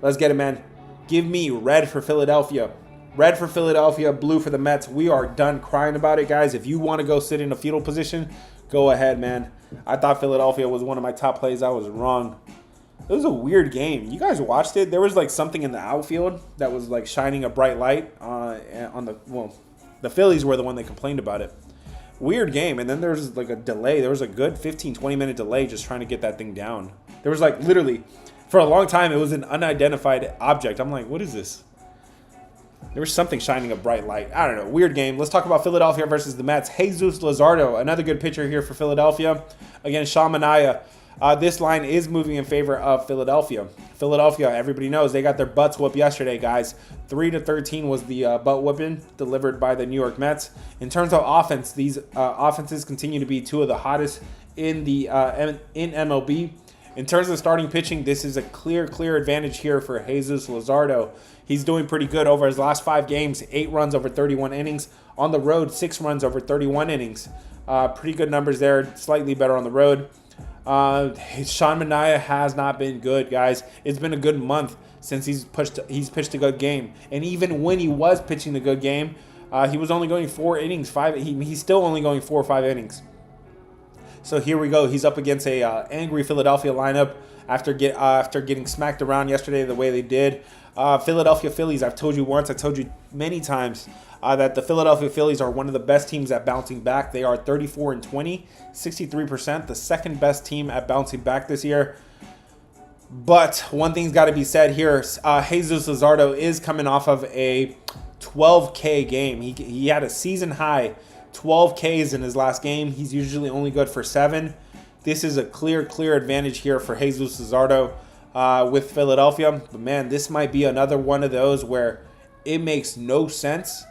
Let's get it, man. Give me red for Philadelphia. Red for Philadelphia, blue for the Mets. We are done crying about it, guys. If you want to go sit in a fetal position, go ahead, man. I thought Philadelphia was one of my top plays. I was wrong. It was a weird game. You guys watched it? There was like something in the outfield that was like shining a bright light on the Phillies were the one that complained about it. Weird game. And then there was like a delay. There was a good 15-20 minute delay just trying to get that thing down. There was like literally for a long time it was an unidentified object. I'm like, what is this? There was something shining a bright light. I don't know. Weird game. Let's talk about Philadelphia versus the Mets. Jesus Luzardo, another good pitcher here for Philadelphia. Again, Sean Manaea. This line is moving in favor of Philadelphia. Philadelphia, everybody knows they got their butts whooped yesterday, guys. 3-13 was the butt whooping delivered by the New York Mets. In terms of offense, these offenses continue to be two of the hottest in the in MLB. In terms of starting pitching, this is a clear advantage here for Jesus Luzardo. He's doing pretty good over his last 5 games. 8 runs over 31 innings. On the road, 6 runs over 31 innings. Pretty good numbers there. Slightly better on the road. Sean Manaea has not been good, guys. It's been a good month since he's pitched a good game. And even when he was pitching a good game, he was only going 4 innings. He's still only going 4 or 5 innings. So here we go. He's up against a angry Philadelphia lineup after getting smacked around yesterday the way they did. Philadelphia Phillies, I've told you once, I've told you many times that the Philadelphia Phillies are one of the best teams at bouncing back. They are 34-20, 63%, the second best team at bouncing back this year. But one thing's got to be said here. Jesus Luzardo is coming off of a 12K game. He had a season high 12 Ks in his last game. He's usually only good for 7. This is a clear advantage here for Jesus Luzardo with Philadelphia. But man, this might be another one of those where it makes no sense.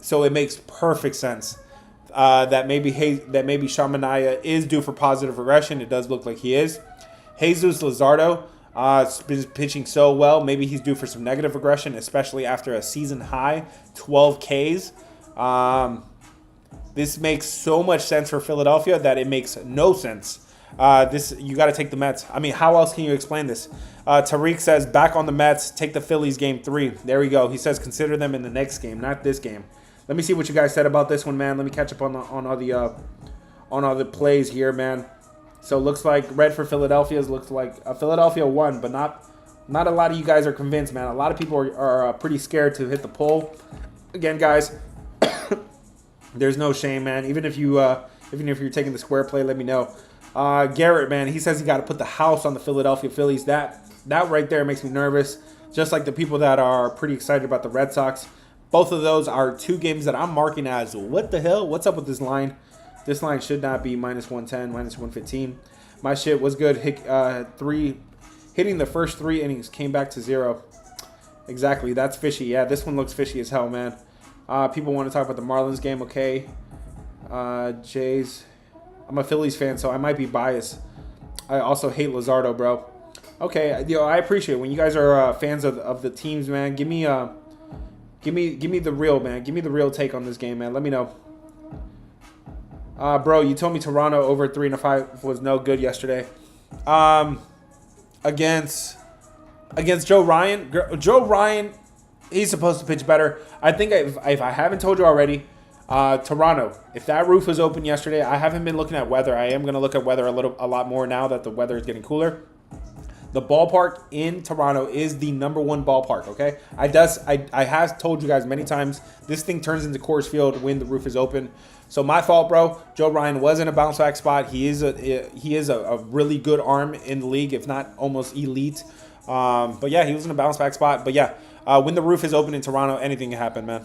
So it makes perfect sense that maybe Sean Manaea is due for positive regression. It does look like he is. Jesus Luzardo has been pitching so well. Maybe he's due for some negative regression, especially after a season high 12 Ks. This makes so much sense for Philadelphia that it makes no sense. You got to take the Mets. I mean, how else can you explain this? Tariq says, back on the Mets, take the Phillies game 3. There we go. He says, consider them in the next game, not this game. Let me see what you guys said about this one, man. Let me catch up on all the plays here, man. So it looks like red for Philadelphia. Looks like Philadelphia won, but not a lot of you guys are convinced, man. A lot of people are pretty scared to hit the poll. Again, guys, there's no shame, man. Even if you're taking the square play, let me know. Garrett, man, he says he got to put the house on the Philadelphia Phillies. That right there makes me nervous. Just like the people that are pretty excited about the Red Sox. Both of those are 2 games that I'm marking as, what the hell? What's up with this line? This line should not be -110, -115. My shit was good. Hitting the first 3 innings, came back to 0. Exactly, that's fishy. Yeah, this one looks fishy as hell, man. People want to talk about the Marlins game, okay. Jays. I'm a Phillies fan, so I might be biased. I also hate Luzardo, bro. Okay, I appreciate it. When you guys are fans of the teams, man, give me the real, man. Give me the real take on this game, man. Let me know. Bro, you told me Toronto over 3.5 was no good yesterday. Against Joe Ryan. Joe Ryan, he's supposed to pitch better. I think if I haven't told you already, Toronto, if that roof was open yesterday, I haven't been looking at weather. I am going to look at weather a lot more now that the weather is getting cooler. The ballpark in Toronto is the #1 ballpark, okay? I have told you guys many times, this thing turns into Coors Field when the roof is open. So my fault, bro. Joe Ryan was in a bounce back spot. He is a really good arm in the league, if not almost elite. But yeah, he was in a bounce back spot. But yeah, when the roof is open in Toronto, anything can happen, man.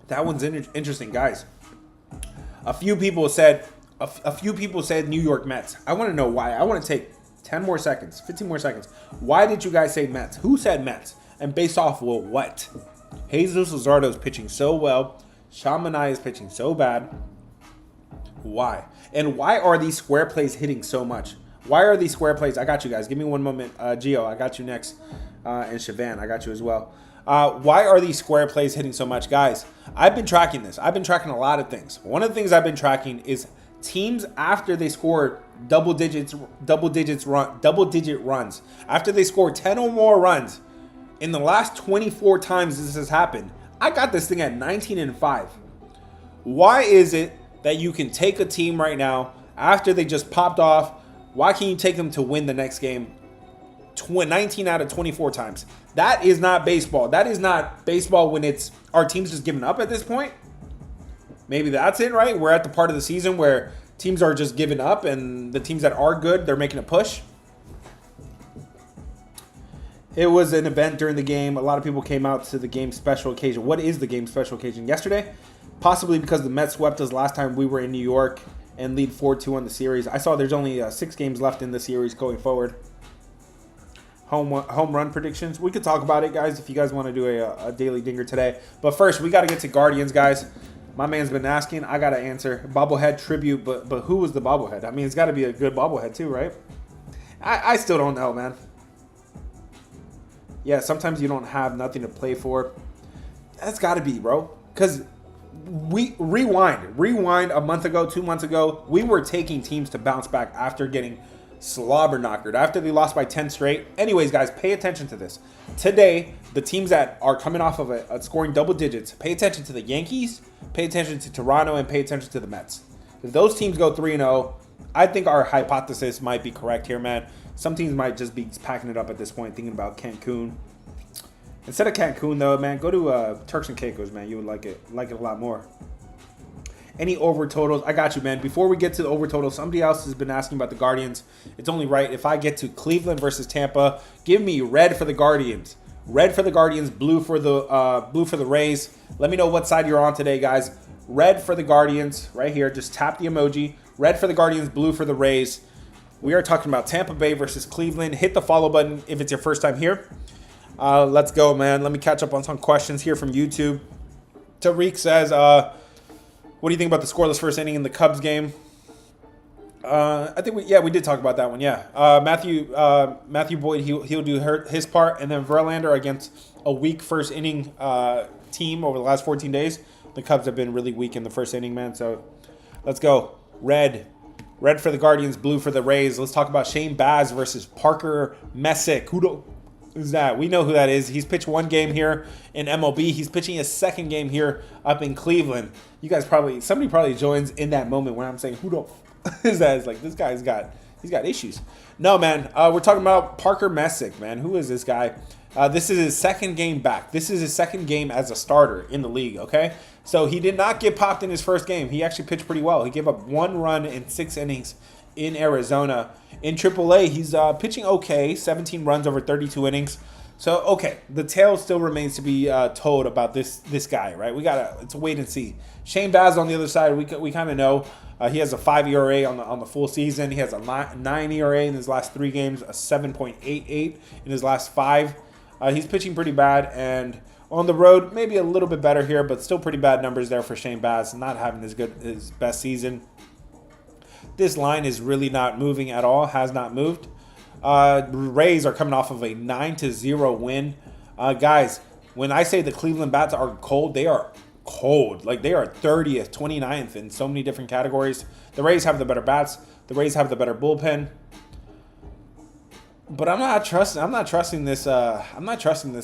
That one's interesting, guys. A few people said New York Mets. I want to know why. I want to take 10 more seconds, 15 more seconds. Why did you guys say Mets? Who said Mets? And based off of what? Jesus Luzardo is pitching so well. Sean Manaea is pitching so bad. Why? And why are these square plays hitting so much? Why are these square plays? I got you guys. Give me one moment. Gio, I got you next. And Siobhan, I got you as well. Why are these square plays hitting so much? Guys, I've been tracking this. I've been tracking a lot of things. One of the things I've been tracking is teams after they score double digit runs. After they score 10 or more runs, in the last 24 times this has happened, I got this thing at 19-5. Why is it that you can take a team right now after they just popped off? Why can't you take them to win the next game 19 out of 24 times? That is not baseball. That is not baseball when it's our team's just giving up at this point. Maybe that's it, right? We're at the part of the season where teams are just giving up, and the teams that are good, they're making a push. It was an event during the game. A lot of people came out to the game special occasion. What is the game special occasion? Yesterday? Possibly because the Mets swept us last time we were in New York and lead 4-2 on the series. I saw there's only 6 games left in the series going forward. Home run predictions. We could talk about it, guys, if you guys want to do a daily dinger today. But first, we got to get to Guardians, guys. My man's been asking. I got to answer. Bobblehead tribute, but who was the bobblehead? I mean, it's got to be a good bobblehead too, right? I still don't know, man. Yeah, sometimes you don't have nothing to play for. That's got to be, bro. Because we rewind a month ago, 2 months ago, we were taking teams to bounce back after getting slobber knockered, after they lost by 10 straight. Anyways, guys, pay attention to this. Today, the teams that are coming off of a scoring double digits, pay attention to the Yankees, pay attention to Toronto, and pay attention to the Mets. If those teams go 3-0, I think our hypothesis might be correct here, man. Some teams might just be packing it up at this point, thinking about Cancun. Instead of Cancun, though, man, go to Turks and Caicos, man. You would like it a lot more. Any over totals? I got you, man. Before we get to the over totals, somebody else has been asking about the Guardians. It's only right if I get to Cleveland versus Tampa. Give me red for the Guardians. Red for the Guardians, blue for the Rays. Let me know what side you're on today, guys. Red for the Guardians, right here. Just tap the emoji. Red for the Guardians, blue for the Rays. We are talking about Tampa Bay versus Cleveland. Hit the follow button if it's your first time here. Let's go, man. Let me catch up on some questions here from YouTube. Tariq says, what do you think about the scoreless first inning in the Cubs game? I think we did talk about that one. Yeah, Matthew Boyd, he'll do his part, and then Verlander against a weak first inning team over the last 14 days. The Cubs have been really weak in the first inning, man. So let's go. Red for the Guardians, blue for the Rays. Let's talk about Shane Baz versus Parker Messick. Who's that? We know who that is. He's pitched one game here in MLB. He's pitching his second game here up in Cleveland. You guys somebody probably joins in that moment when I'm saying, who the f is that? It's like, this guy's got issues. No, man. We're talking about Parker Messick, man. Who is this guy? This is his second game back. This is his second game as a starter in the league, okay? So he did not get popped in his first game. He actually pitched pretty well. He gave up 1 run in 6 innings in Arizona. In AAA, he's pitching okay, 17 runs over 32 innings. So, okay, the tale still remains to be told about this guy, right? It's a wait and see. Shane Baz on the other side, we kind of know. He has a 5 ERA on the full season. He has a 9 ERA in his last 3 games, a 7.88 in his last 5. He's pitching pretty bad, and on the road, maybe a little bit better here, but still pretty bad numbers there for Shane Baz, not having his best season. This line is really not moving at all, has not moved. Rays are coming off of a 9-0 win. Guys, when I say the Cleveland bats are cold, they are cold. Like, they are 30th, 29th in so many different categories. The Rays have the better bats. The Rays have the better bullpen. But I'm not trusting this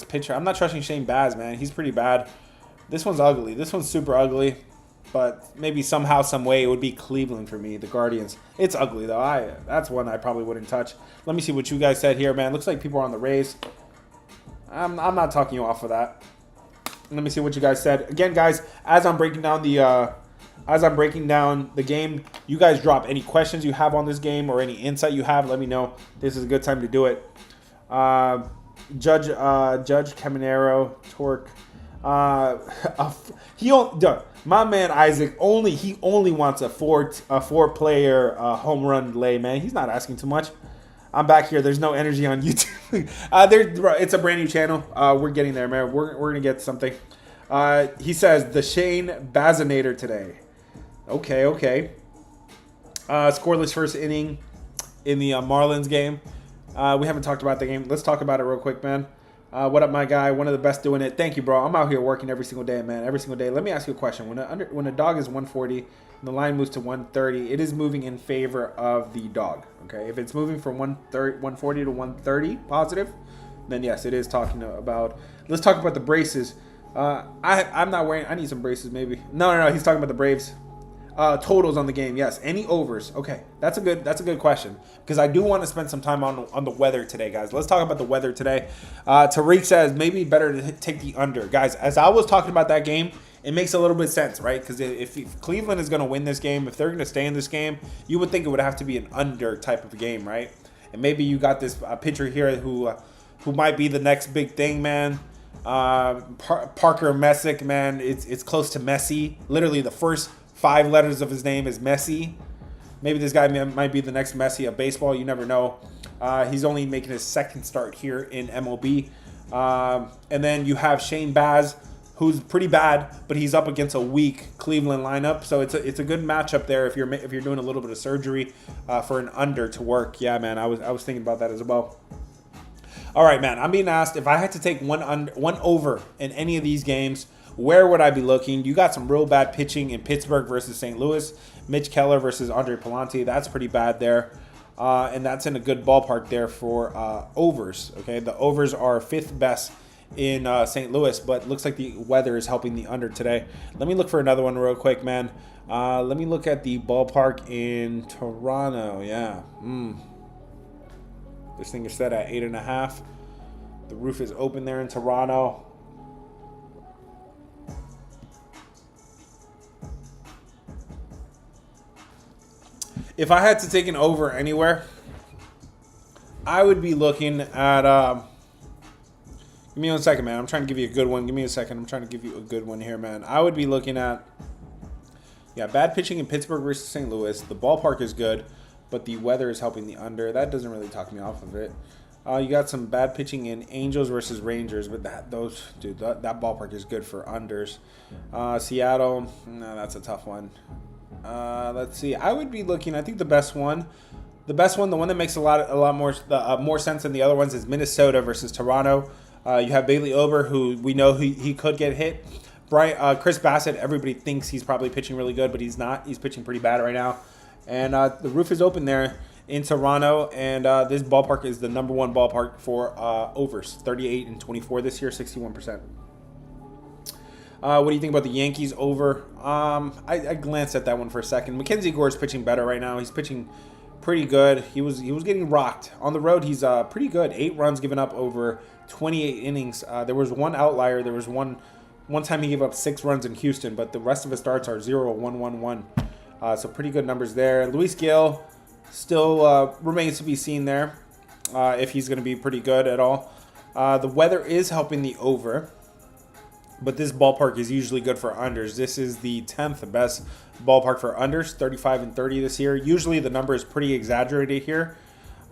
pitcher. I'm not trusting Shane Baz, man. He's pretty bad. This one's ugly. This one's super ugly. But maybe somehow, some way, it would be Cleveland for me, the Guardians. It's ugly, though. That's one I probably wouldn't touch. Let me see what you guys said here, man. Looks like people are on the Rays. I'm not talking you off of that. Let me see what you guys said. Again, guys, as I'm breaking down the game, you guys drop any questions you have on this game or any insight you have. Let me know. This is a good time to do it. Judge Caminero, Torque. My man Isaac only wants a four player home run lay, man. He's not asking too much. I'm back here. There's no energy on YouTube. It's a brand new channel. We're getting there, man. We're gonna get something. He says the Shane Bazinator today. Okay. Scoreless first inning in the Marlins game. We haven't talked about the game. Let's talk about it real quick, man. What up, my guy? One of the best doing it. Thank you, bro. I'm out here working every single day, man. Every single day. Let me ask you a question. When a dog is 140 and the line moves to 130, it is moving in favor of the dog. Okay, if it's moving from 140 to 130 positive, then yes, it is talking about. Let's talk about the braces. I'm not wearing. I need some braces, maybe. No. He's talking about the Braves. Totals on the game, yes. Any overs? Okay, that's a good question, because I do want to spend some time on the weather today, guys. Let's talk about the weather today. Tariq says maybe better to take the under, guys. As I was talking about that game, it makes a little bit of sense, right? Because if Cleveland is going to win this game, if they're going to stay in this game, you would think it would have to be an under type of game, right? And maybe you got this pitcher here who might be the next big thing, man. Parker Messick, man. It's close to Messi. Literally, the first 5 letters of his name is Messi. Maybe this guy might be the next Messi of baseball. You never know. He's only making his second start here in MLB. And then you have Shane Baz, who's pretty bad, but he's up against a weak Cleveland lineup. So it's a good matchup there if you're doing a little bit of surgery for an under to work. Yeah, man, I was thinking about that as well. All right, man. I'm being asked if I had to take one over in any of these games, where would I be looking? You got some real bad pitching in Pittsburgh versus St. Louis. Mitch Keller versus Andre Palante. That's pretty bad there. And that's in a good ballpark there for overs. Okay, the overs are 5th best in St. Louis, but looks like the weather is helping the under today. Let me look for another one real quick, man. Let me look at the ballpark in Toronto. Yeah. This thing is set at 8.5. The roof is open there in Toronto. If I had to take an over anywhere, I would be looking at. Give me 1 second, man. I'm trying to give you a good one. Give me a second. I'm trying to give you a good one here, man. I would be looking at. Yeah, bad pitching in Pittsburgh versus St. Louis. The ballpark is good, but the weather is helping the under. That doesn't really talk me off of it. You got some bad pitching in Angels versus Rangers, but that ballpark is good for unders. Seattle, no, that's a tough one. Let's see. I would be looking. I think the one that makes a lot more sense than the other ones is Minnesota versus Toronto. You have Bailey Ober, who we know he could get hit. Chris Bassett, everybody thinks he's probably pitching really good, but he's not. He's pitching pretty bad right now. And the roof is open there in Toronto, and this ballpark is the number 1 ballpark for overs. 38 and 24 this year, 61%. What do you think about the Yankees over? I glanced at that one for a second. Mackenzie Gore's pitching better right now. He's pitching pretty good. He was getting rocked. On the road, he's pretty good. 8 runs given up over 28 innings. There was one outlier. There was one time he gave up 6 runs in Houston, but the rest of his starts are 0-1-1-1. So pretty good numbers there. Luis Gil still remains to be seen there if he's going to be pretty good at all. The weather is helping the over, but this ballpark is usually good for unders. This is the 10th best ballpark for unders, 35 and 30 this year. Usually the number is pretty exaggerated here.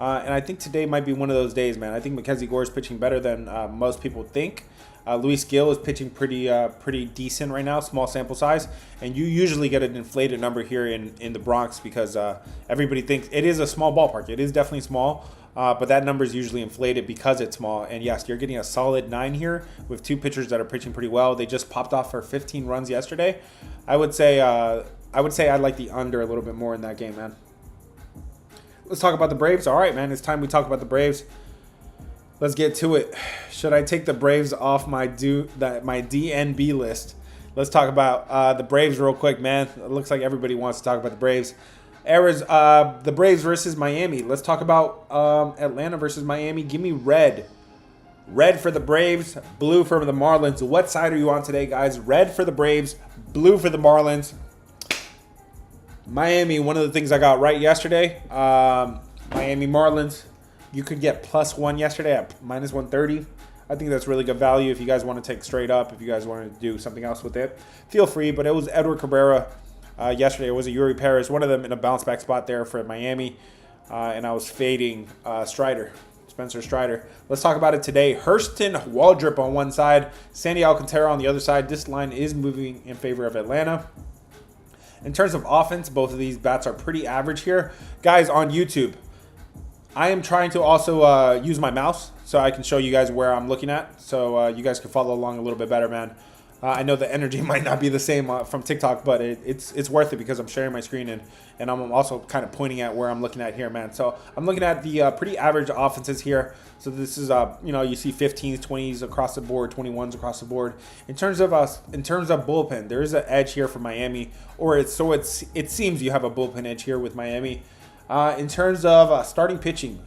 And I think today might be one of those days, man. I think Mackenzie Gore is pitching better than most people think. Luis Gil is pitching pretty decent right now, small sample size. And you usually get an inflated number here in the Bronx because everybody thinks it is a small ballpark. It is definitely small. But that number is usually inflated because it's small. And yes, you're getting a solid 9 here with 2 pitchers that are pitching pretty well. They just popped off for 15 runs yesterday. I would say I like the under a little bit more in that game, man. Let's talk about the Braves. All right, man, it's time we talk about the Braves. Let's get to it. Should I take the Braves off my DNB list? Let's talk about the Braves real quick, man. It looks like everybody wants to talk about the Braves. The Braves versus Miami. Let's talk about Atlanta versus Miami. Give me red. Red for the Braves, blue for the Marlins. What side are you on today, guys? Red for the Braves, blue for the Marlins. Miami, one of the things I got right yesterday. Miami Marlins. You could get +1 yesterday at -130. I think that's really good value if you guys want to take straight up. If you guys want to do something else with it, feel free. But it was Edward Cabrera yesterday. It was a Yuri Perez, one of them in a bounce back spot there for Miami. And I was fading Spencer Strider. Let's talk about it today. Hurston Waldrop on one side, Sandy Alcantara on the other side. This line is moving in favor of Atlanta. In terms of offense, both of these bats are pretty average here. Guys on YouTube, I am trying to also use my mouse. so I can show you guys where I'm looking at, so you guys can follow along a little bit better, man. I know the energy might not be the same from TikTok, but it's worth it because I'm sharing my screen and I'm also kind of pointing at where I'm looking at here, man. So I'm looking at the pretty average offenses here. So this is you see 15s, 20s across the board, 21s across the board. In terms of bullpen, there is an edge here for Miami, or it seems you have a bullpen edge here with Miami. In terms of starting pitching,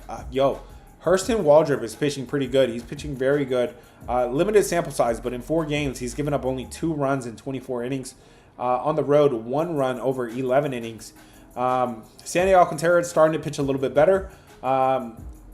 Hurston Waldrop is pitching pretty good. He's pitching very good. Limited sample size, but in 4 games, he's given up only 2 runs in 24 innings. On the road, 1 run over 11 innings. Sandy Alcantara is starting to pitch a little bit better.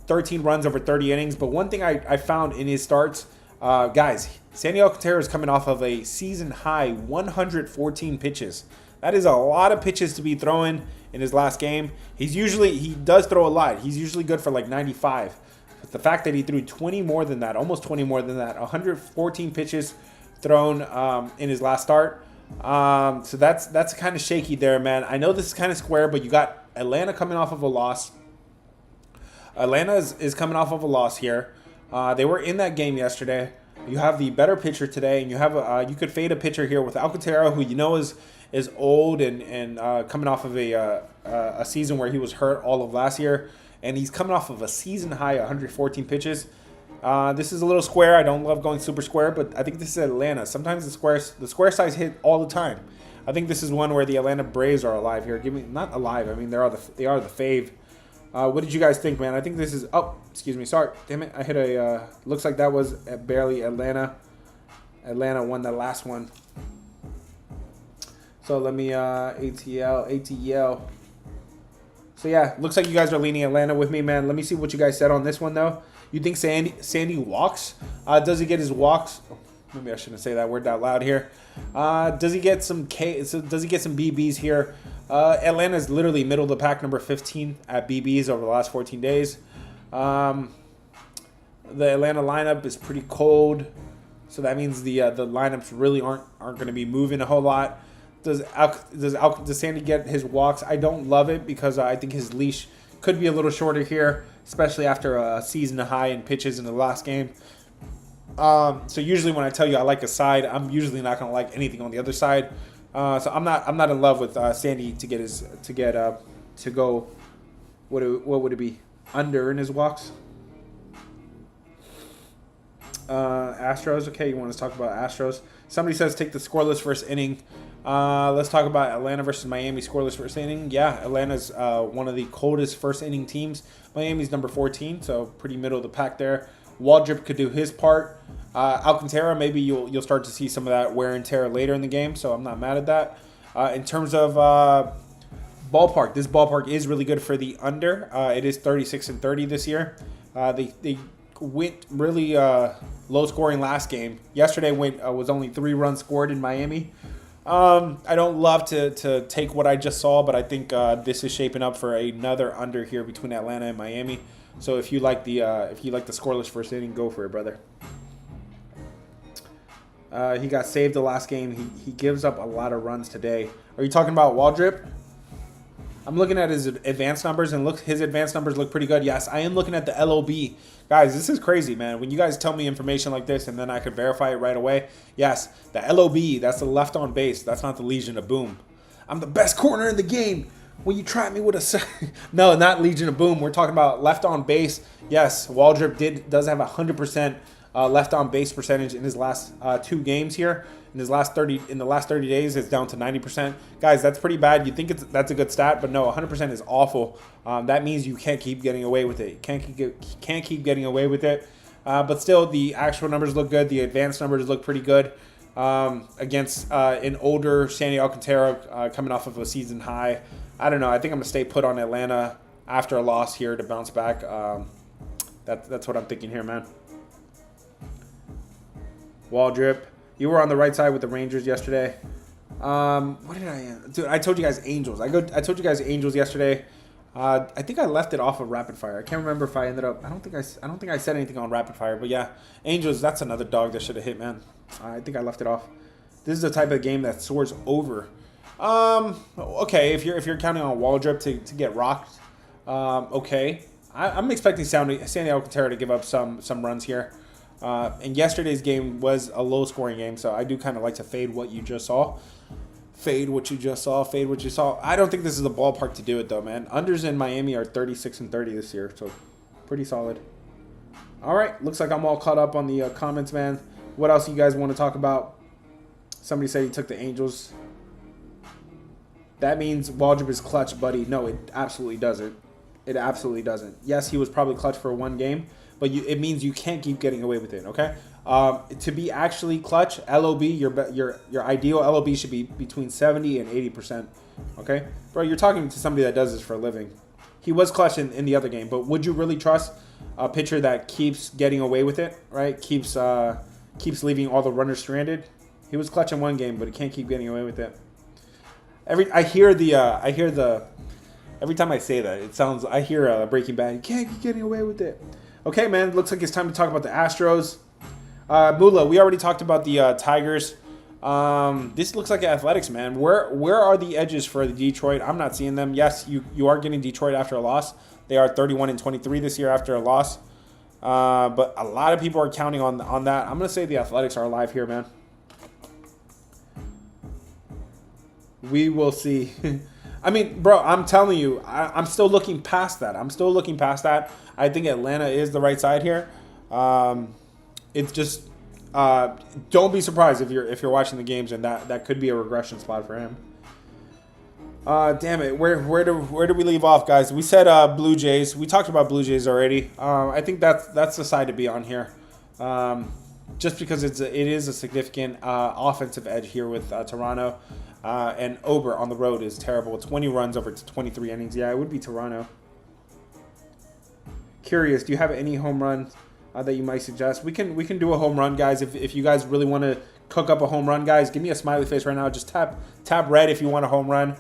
13 runs over 30 innings. But one thing I found in his starts, guys, Sandy Alcantara is coming off of a season-high 114 pitches. That is a lot of pitches to be throwing in his last game. He does throw a lot. He's usually good for like 95. But the fact that he threw 20 more than that, almost 20 more than that, 114 pitches thrown in his last start. So that's kind of shaky there, man. I know this is kind of square, but you got Atlanta coming off of a loss. Atlanta is coming off of a loss here. They were in that game yesterday. You have the better pitcher today, and you have you could fade a pitcher here with Alcantara, who you know is old and coming off of a season where he was hurt all of last year. And he's coming off of a season-high 114 pitches. This is a little square. I don't love going super square, but I think this is Atlanta. Sometimes the square size hit all the time. I think this is one where the Atlanta Braves are alive here. Not alive. I mean, they are the fave. What did you guys think, man? I think this is... Oh, excuse me. Sorry. Damn it. I hit a... looks like that was barely Atlanta. Atlanta won the last one. So let me... ATL. So yeah, looks like you guys are leaning Atlanta with me, man. Let me see what you guys said on this one, though. You think Sandy walks? Does he get his walks? Oh, maybe I shouldn't say that word out loud here. Does he get some Does he get some BBs here? Atlanta is literally middle of the pack, number 15 at BBs over the last 14 days. The Atlanta lineup is pretty cold, so that means the lineups really aren't going to be moving a whole lot. Does Sandy get his walks? I don't love it because I think his leash could be a little shorter here, especially after a season high in pitches in the last game. So usually when I tell you I like a side, I'm usually not going to like anything on the other side. So I'm not in love with Sandy to go. What would it be? Under in his walks. Astros. Okay, you want to talk about Astros? Somebody says take the scoreless first inning. Let's talk about Atlanta versus Miami scoreless first inning. Yeah, Atlanta's one of the coldest first inning teams. Miami's number 14, so pretty middle of the pack there. Waldrop could do his part. Alcantara, maybe you'll start to see some of that wear and tear later in the game, so I'm not mad at that. In terms of ballpark, this ballpark is really good for the under. It is 36-30 this year. They went really low scoring last game. Yesterday was only 3 runs scored in Miami. I don't love to take what I just saw, but I think this is shaping up for another under here between Atlanta and Miami. So if you like the scoreless first inning, go for it, brother. He got saved the last game. He gives up a lot of runs today. Are you talking about Waldrop? I'm looking at his advanced numbers, and his advanced numbers look pretty good. Yes, I am looking at the LOB. Guys, this is crazy, man. When you guys tell me information like this and then I can verify it right away. Yes, the LOB, that's the left on base. That's not the Legion of Boom. I'm the best corner in the game. When you try me with a... No, not Legion of Boom. We're talking about left on base. Yes, Waldrop does have 100% left on base percentage in his last 2 games here. In the last 30 days, it's down to 90%. Guys, that's pretty bad. You think that's a good stat, but no, 100% is awful. That means you can't keep getting away with it. Can't keep getting away with it. But still, the actual numbers look good. The advanced numbers look pretty good against an older Sandy Alcantara coming off of a season high. I don't know. I think I'm gonna stay put on Atlanta after a loss here to bounce back. That's what I'm thinking here, man. Waldrop. You were on the right side with the Rangers yesterday. What did I... Dude, I told you guys Angels. I told you guys Angels yesterday. I think I left it off of Rapid Fire. I can't remember if I ended up... I don't think I said anything on Rapid Fire. But yeah, Angels, that's another dog that should have hit, man. I think I left it off. This is the type of game that soars over. Okay, if you're counting on Waldrop to get rocked, okay. I'm expecting Sandy Alcantara to give up some runs here. And yesterday's game was a low-scoring game, so I do kind of like to fade what you just saw. Fade what you just saw. Fade what you saw. I don't think this is the ballpark to do it, though, man. Unders in Miami are 36 and 30 this year, so pretty solid. All right, looks like I'm all caught up on the comments, man. What else you guys want to talk about? Somebody said he took the Angels. That means Waldrop is clutch, buddy. No, it absolutely doesn't. It absolutely doesn't. Yes, he was probably clutch for one game, but it means you can't keep getting away with it, okay? To be actually clutch, LOB, your ideal LOB should be between 70 and 80%, okay? Bro, you're talking to somebody that does this for a living. He was clutch in the other game, but would you really trust a pitcher that keeps getting away with it, right? Keeps leaving all the runners stranded? He was clutch in one game, but he can't keep getting away with it. Every time I say that, I hear Breaking Bad. You can't keep getting away with it. Okay, man. Looks like it's time to talk about the Astros. Mula, we already talked about the Tigers. This looks like athletics, man. Where are the edges for the Detroit? I'm not seeing them. Yes, you are getting Detroit after a loss. They are 31 and 23 this year after a loss. But a lot of people are counting on that. I'm gonna say the Athletics are alive here, man. We will see. I mean, bro, I'm telling you, I'm still looking past that. I think Atlanta is the right side here. It's just don't be surprised if you're watching the games and that could be a regression spot for him. Damn it, where do we leave off, guys? We said Blue Jays. We talked about Blue Jays already. I think that's the side to be on here. Just because it is a significant offensive edge here with Toronto. And Ober on the road is terrible. 20 runs over 23 innings. Yeah, it would be Toronto. Curious, do you have any home runs that you might suggest? We can do a home run, guys. If you guys really want to cook up a home run, guys, give me a smiley face right now. Just tap red if you want a home run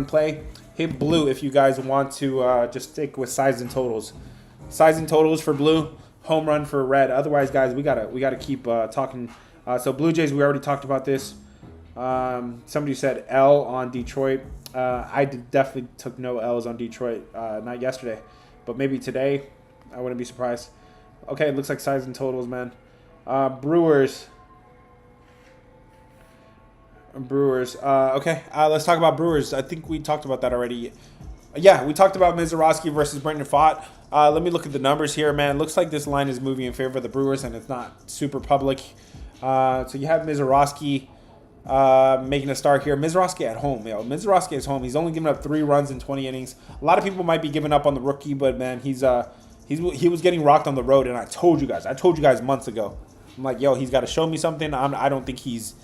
play. Hit blue if you guys want to just stick with sides and totals. Sides and totals for blue, home run for red. Otherwise, guys, we gotta keep talking. So Blue Jays, we already talked about this. Somebody said L on Detroit. I definitely took no L's on Detroit. Not yesterday, but maybe today. I wouldn't be surprised. Okay, it looks like sides and totals, man. Brewers. Okay, let's talk about Brewers. I think we talked about that already. Yeah, we talked about Mizorowski versus Brendan Pfaadt. Let me look at the numbers here, man. Looks like this line is moving in favor of the Brewers, and it's not super public. So you have Mizorowski making a start here. Mizorowski at home, Mizorowski is home. He's only given up 3 runs in 20 innings. A lot of people might be giving up on the rookie, but man, he was getting rocked on the road, and I told you guys months ago. I'm like, yo, he's got to show me something. I don't think he's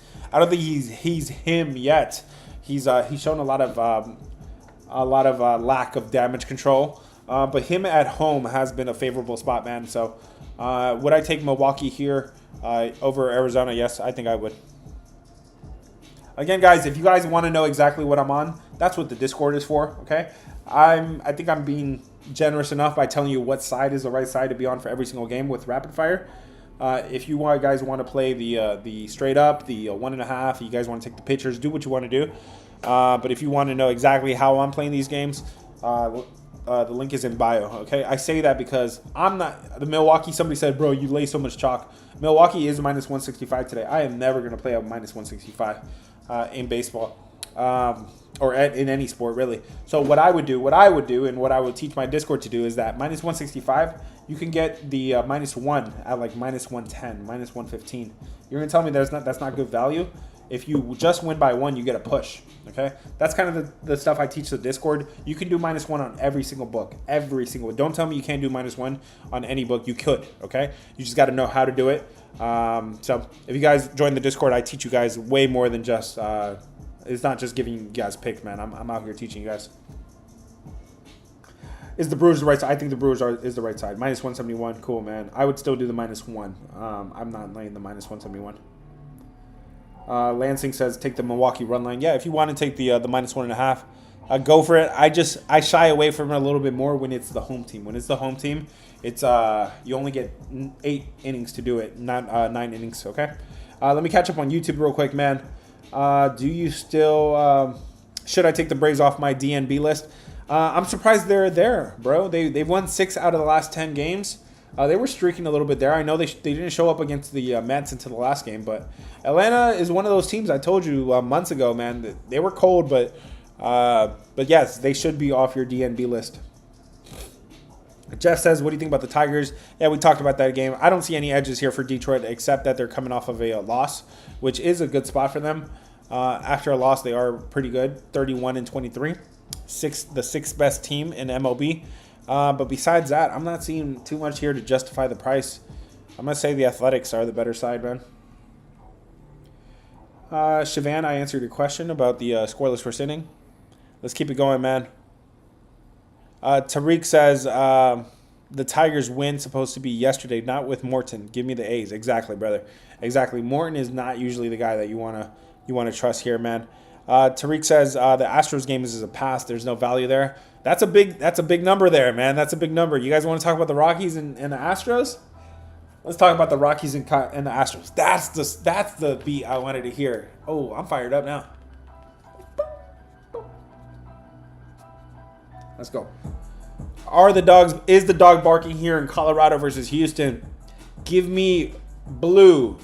him yet. He's shown a lot of lack of damage control. But him at home has been a favorable spot, man. So would I take Milwaukee here over Arizona? Yes, I think I would. Again, guys, if you guys want to know exactly what I'm on, that's what the Discord is for, okay? I think I'm being generous enough by telling you what side is the right side to be on for every single game with Rapid Fire. If you guys want to play the straight up, the 1.5, you guys want to take the pitchers, do what you want to do. But if you want to know exactly how I'm playing these games, the link is in bio, okay? I say that because I'm not... The Milwaukee, somebody said, bro, you lay so much chalk. Milwaukee is minus 165 today. I am never going to play a minus 165 in baseball or in any sport, really. So what I would do, and what I would teach my Discord to do is that minus 165, you can get the minus 1 at like minus 110, minus 115. You're going to tell me that's not good value? If you just win by 1, you get a push, okay? That's kind of the stuff I teach the Discord. You can do minus 1 on every single book, Don't tell me you can't do minus 1 on any book. You could, okay? You just got to know how to do it. So if you guys join the Discord, I teach you guys way more than just, it's not just giving you guys picks, man. I'm out here teaching you guys. Is the Brewers the right side? I think the Brewers is the right side. Minus 171, cool, man. I would still do the minus 1. I'm not laying the minus 171. Lansing says take the Milwaukee run line. Yeah, if you want to take the minus 1.5, go for it. I shy away from it a little bit more when it's the home team. When it's the home team, it's you only get 8 innings to do it, not 9 innings. Okay. Let me catch up on YouTube real quick, man. Do you still should I take the Braves off my DNB list? I'm surprised they're there, bro. They've won 6 out of the last 10 games. They were streaking a little bit there. I know they didn't show up against the Mets until the last game, but Atlanta is one of those teams I told you months ago, man. They were cold, but yes, they should be off your DNB list. Jeff says, what do you think about the Tigers? Yeah, we talked about that game. I don't see any edges here for Detroit except that they're coming off of a loss, which is a good spot for them. After a loss, they are pretty good, 31-23, the sixth best team in MLB. But besides that, I'm not seeing too much here to justify the price. I'm going to say the Athletics are the better side, man. Shivan, I answered your question about the scoreless first inning. Let's keep it going, man. Tariq says the Tigers win supposed to be yesterday, not with Morton. Give me the A's. Exactly, brother. Exactly. Morton is not usually the guy that you want to trust here, man. Tariq says the Astros game is a pass. There's no value there. That's a big number there, man. That's a big number. You guys want to talk about the Rockies and the Astros? Let's talk about the Rockies and the Astros. That's the beat I wanted to hear. Oh, I'm fired up now. Let's go. Is the dog barking here in Colorado versus Houston? Give me blue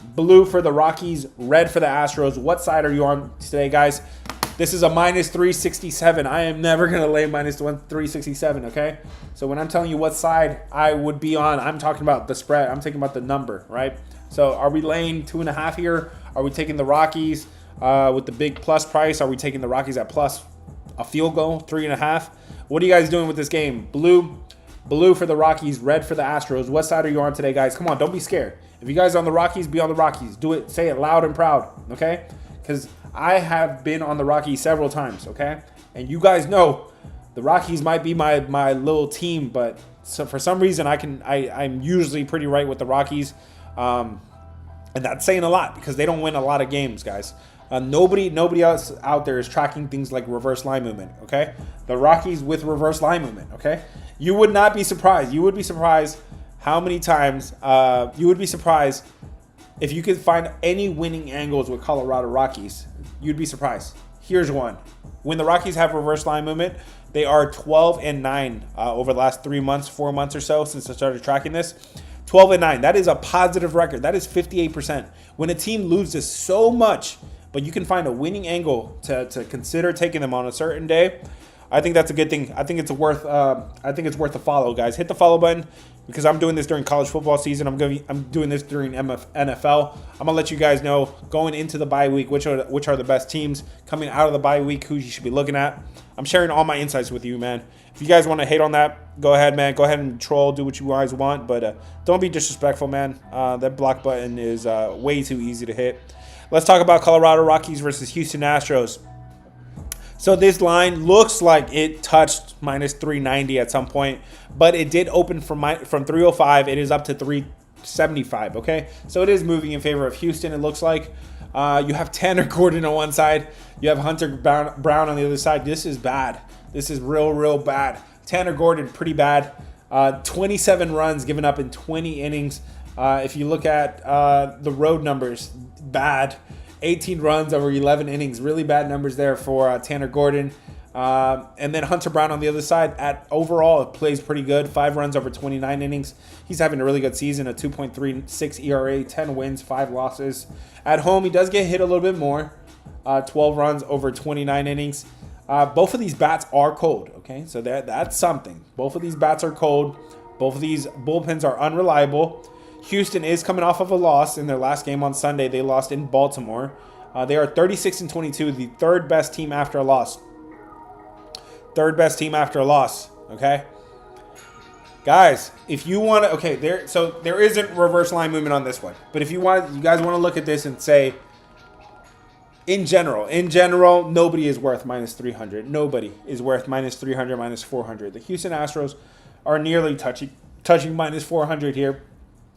for the Rockies, red for the Astros. What side are you on today, guys? This is a minus 367. I am never going to lay minus 367, okay? So when I'm telling you what side I would be on, I'm talking about the spread. I'm talking about the number, right? So are we laying 2.5 here? Are we taking the Rockies with the big plus price? Are we taking the Rockies at plus a field goal, 3.5? What are you guys doing with this game? Blue for the Rockies, red for the Astros. What side are you on today, guys? Come on, don't be scared. If you guys are on the Rockies, be on the Rockies. Do it. Say it loud and proud, okay? Because I have been on the Rockies several times, okay? And you guys know the Rockies might be my little team, but for some reason I'm usually pretty right with the Rockies. And that's saying a lot because they don't win a lot of games, guys. Nobody else out there is tracking things like reverse line movement, okay? The Rockies with reverse line movement, okay? You would not be surprised. You would be surprised how many times you would be surprised if you could find any winning angles with Colorado Rockies. You'd be surprised. Here's one. When the Rockies have reverse line movement, they are 12-9 over the last 4 months or so since I started tracking this. 12-9. That is a positive record. That is 58%. When a team loses so much, but you can find a winning angle to consider taking them on a certain day, I think that's a good thing. I think it's worth a follow, guys. Hit the follow button because I'm doing this during college football season. I'm doing this during NFL. I'm gonna let you guys know going into the bye week which are the best teams coming out of the bye week, who you should be looking at. I'm sharing all my insights with you, man. If you guys want to hate on that, go ahead, man. Go ahead and troll, do what you guys want, but don't be disrespectful, man. That block button is way too easy to hit. Let's talk about Colorado Rockies versus Houston Astros. So this line looks like it touched minus 390 at some point, but it did open from 305. It is up to 375, okay? So it is moving in favor of Houston, it looks like. You have Tanner Gordon on one side. You have Hunter Brown on the other side. This is bad. This is real bad. Tanner Gordon, pretty bad. 27 runs given up in 20 innings. If you look at the road numbers, bad. 18 runs over 11 innings. Really bad numbers there for Tanner Gordon. And then Hunter Brown on the other side. Overall, it plays pretty good. 5 runs over 29 innings. He's having a really good season. A 2.36 ERA, 10 wins, 5 losses. At home, he does get hit a little bit more. 12 runs over 29 innings. Both of these bats are cold, okay? So that's something. Both of these bats are cold. Both of these bullpens are unreliable. Houston is coming off of a loss in their last game on Sunday. They lost in Baltimore. They are 36-22, the third best team after a loss. Third best team after a loss, okay? Guys, if you want to, okay, there isn't reverse line movement on this one. But if you guys want to look at this and say, in general, nobody is worth minus 300. Nobody is worth minus 300, minus 400. The Houston Astros are nearly touching minus 400 here.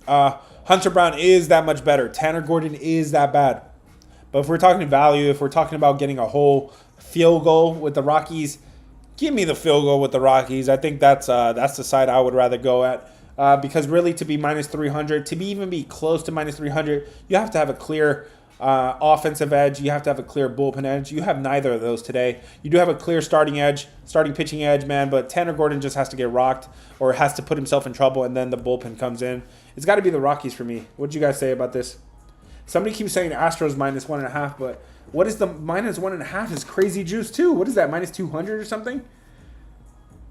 Hunter Brown is that much better. Tanner Gordon is that bad. But if we're talking value, if we're talking about getting a whole field goal with the Rockies, give me the field goal with the Rockies. I think that's the side I would rather go at. Because really to be minus 300, to even be close to minus 300, you have to have a clear offensive edge. You have to have a clear bullpen edge. You have neither of those today. You do have a clear starting pitching edge, man, but Tanner Gordon just has to get rocked or has to put himself in trouble, and then the bullpen comes in. It's got to be the Rockies for me. What do you guys say about this? Somebody keeps saying Astros minus 1.5, but what is the minus 1.5 is crazy juice too. What is that, minus 200 or something?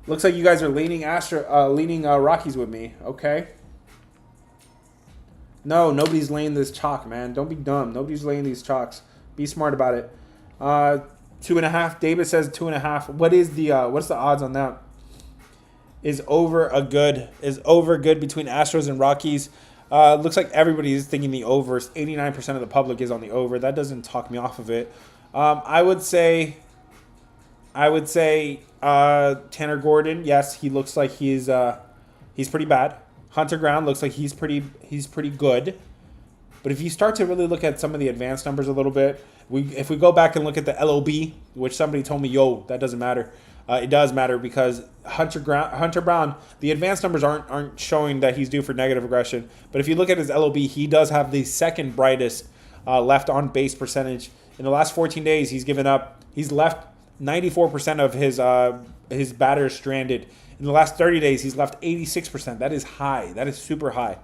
Looks like you guys are leaning Rockies with me. Okay. No, nobody's laying this chalk, man. Don't be dumb. Nobody's laying these chalks. Be smart about it. 2.5. David says 2.5. What's the odds on that? Is over good between Astros and Rockies. Looks like everybody is thinking the overs. 89% of the public is on the over. That doesn't talk me off of it. I would say Tanner Gordon. Yes, he looks like he's pretty bad. Hunter Brown looks like he's pretty good. But if you start to really look at some of the advanced numbers a little bit, if we go back and look at the LOB, which somebody told me, yo, that doesn't matter. It does matter because Hunter Brown, the advanced numbers aren't showing that he's due for negative regression. But if you look at his LOB, he does have the second brightest left on base percentage. In the last 14 days, he's left 94% of his batters stranded. In the last 30 days, he's left 86%. That is high. That is super high.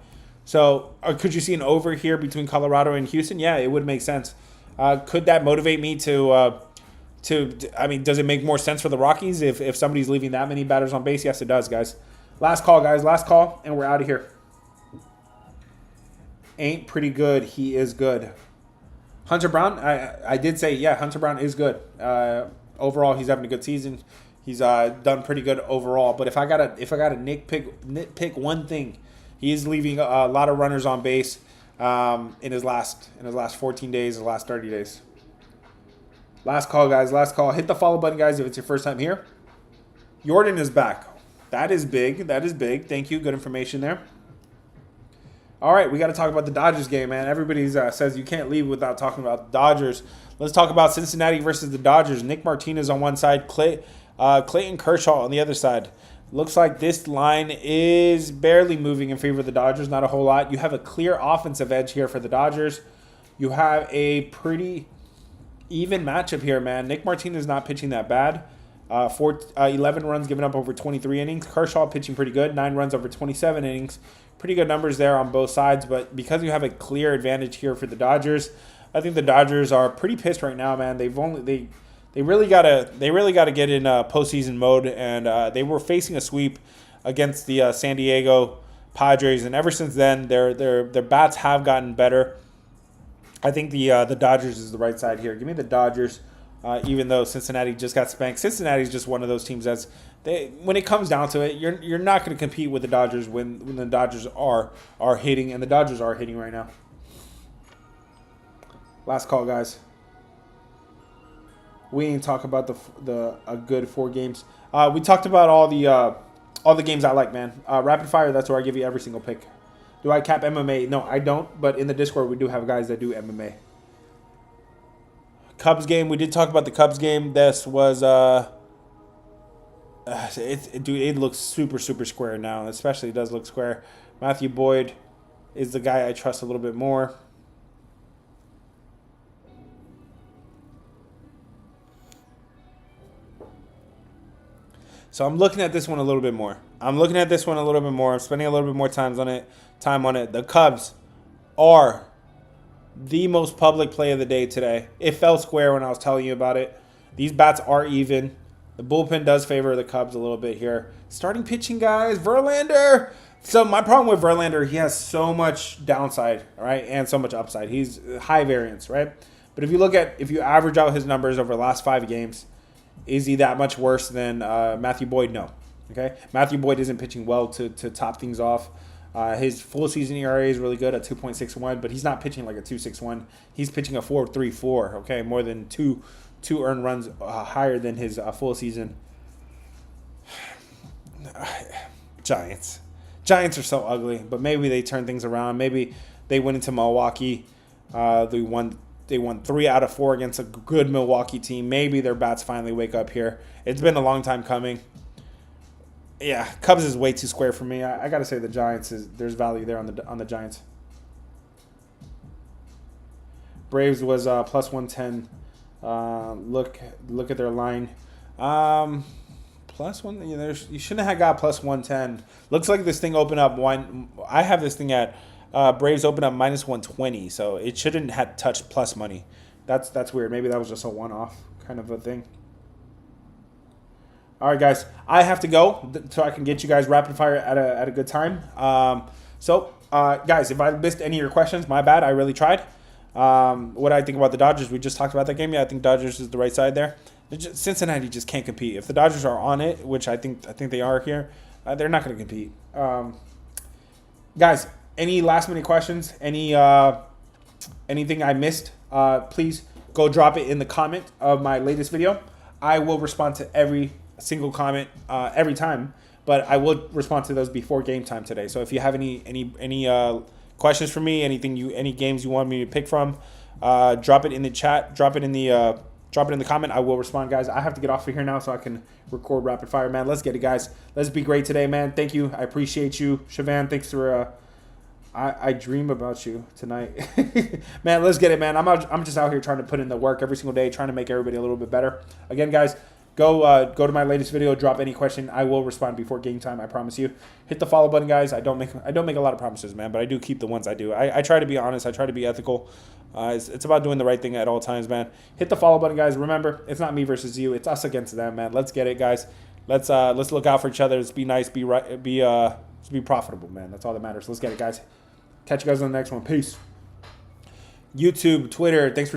So could you see an over here between Colorado and Houston? Yeah, it would make sense. Could that motivate me does it make more sense for the Rockies if somebody's leaving that many batters on base? Yes, it does, guys. Last call, guys. Last call, and we're out of here. Ain't pretty good. He is good. Hunter Brown, I did say, yeah, Hunter Brown is good. Overall, he's having a good season. He's done pretty good overall. But if I gotta nitpick one thing, he is leaving a lot of runners on base in his last 14 days, his last 30 days. Last call, guys. Last call. Hit the follow button, guys, if it's your first time here. Jordan is back. That is big. That is big. Thank you. Good information there. All right, we got to talk about the Dodgers game, man. Everybody says you can't leave without talking about the Dodgers. Let's talk about Cincinnati versus the Dodgers. Nick Martinez on one side, Clayton Kershaw on the other side. Looks like this line is barely moving in favor of the Dodgers, not a whole lot. You have a clear offensive edge here for the Dodgers. You have a pretty even matchup here, man. Nick Martinez not pitching that bad. 11 runs given up over 23 innings. Kershaw pitching pretty good. 9 runs over 27 innings. Pretty good numbers there on both sides. But because you have a clear advantage here for the Dodgers, I think the Dodgers are pretty pissed right now, man. They really gotta get in postseason mode, and they were facing a sweep against the San Diego Padres, and ever since then, their bats have gotten better. I think the Dodgers is the right side here. Give me the Dodgers, even though Cincinnati just got spanked. Cincinnati's just one of those teams when it comes down to it, you're not going to compete with the Dodgers when the Dodgers are hitting, and the Dodgers are hitting right now. Last call, guys. We ain't talk about a good 4 games. We talked about all the games I like, man. Rapid fire, that's where I give you every single pick. Do I cap MMA? No, I don't. But in the Discord, we do have guys that do MMA. Cubs game. We did talk about the Cubs game. This was it looks super square now. Especially it does look square. Matthew Boyd is the guy I trust a little bit more. So I'm looking at this one a little bit more. I'm spending a little bit more time on it. The Cubs are the most public play of the day today. It fell square when I was telling you about it. These bats are even. The bullpen does favor the Cubs a little bit here. Starting pitching, guys. Verlander. So my problem with Verlander, he has so much downside, right, and so much upside. He's high variance, right? But if you average out his numbers over the last 5 games, is he that much worse than Matthew Boyd? No. Okay, Matthew Boyd isn't pitching well to top things off. His full season ERA is really good at 2.61, but he's not pitching like a 2.61. He's pitching a 4.34. Okay, more than two earned runs higher than his full season. Giants are so ugly, but maybe they turn things around. Maybe they went into Milwaukee. They won 3 out of 4 against a good Milwaukee team. Maybe their bats finally wake up here. It's been a long time coming. Yeah, Cubs is way too square for me. I got to say the Giants there's value there on the Giants. Braves was plus 110. Look at their line. Plus one. You shouldn't have got plus 110. Looks like this thing opened up one. I have this thing at Braves open up minus 120, so it shouldn't have touched plus money. That's weird. Maybe that was just a one-off kind of a thing. All right, guys. I have to go so I can get you guys rapid fire at a good time. Guys, if I missed any of your questions, my bad. I really tried. What I think about the Dodgers, we just talked about that game. Yeah, I think Dodgers is the right side there. Cincinnati just can't compete. If the Dodgers are on it, which I think they are here, they're not going to compete. Guys, any last minute questions? Anything I missed? Please go drop it in the comment of my latest video. I will respond to every single comment every time, but I will respond to those before game time today. So if you have any questions for me, any games you want me to pick from, drop it in the chat, drop it in the comment. I will respond, guys. I have to get off of here now so I can record rapid fire, man. Let's get it, guys. Let's be great today, man. Thank you. I appreciate you, Siobhan. Thanks for I dream about you tonight. Man, let's get it, man. I'm just out here trying to put in the work every single day, trying to make everybody a little bit better. Again, guys, go to my latest video, drop any question. I will respond before game time, I promise you. Hit the follow button, guys. I don't make a lot of promises, man, but I do keep the ones I do. I try to be honest. I try to be ethical. It's about doing the right thing at all times, man. Hit the follow button, guys. Remember, it's not me versus you. It's us against them, man. Let's get it, guys. Let's look out for each other. Let's be nice. Be profitable, man. That's all that matters. Let's get it, guys. Catch you guys on the next one. Peace. YouTube, Twitter. Thanks for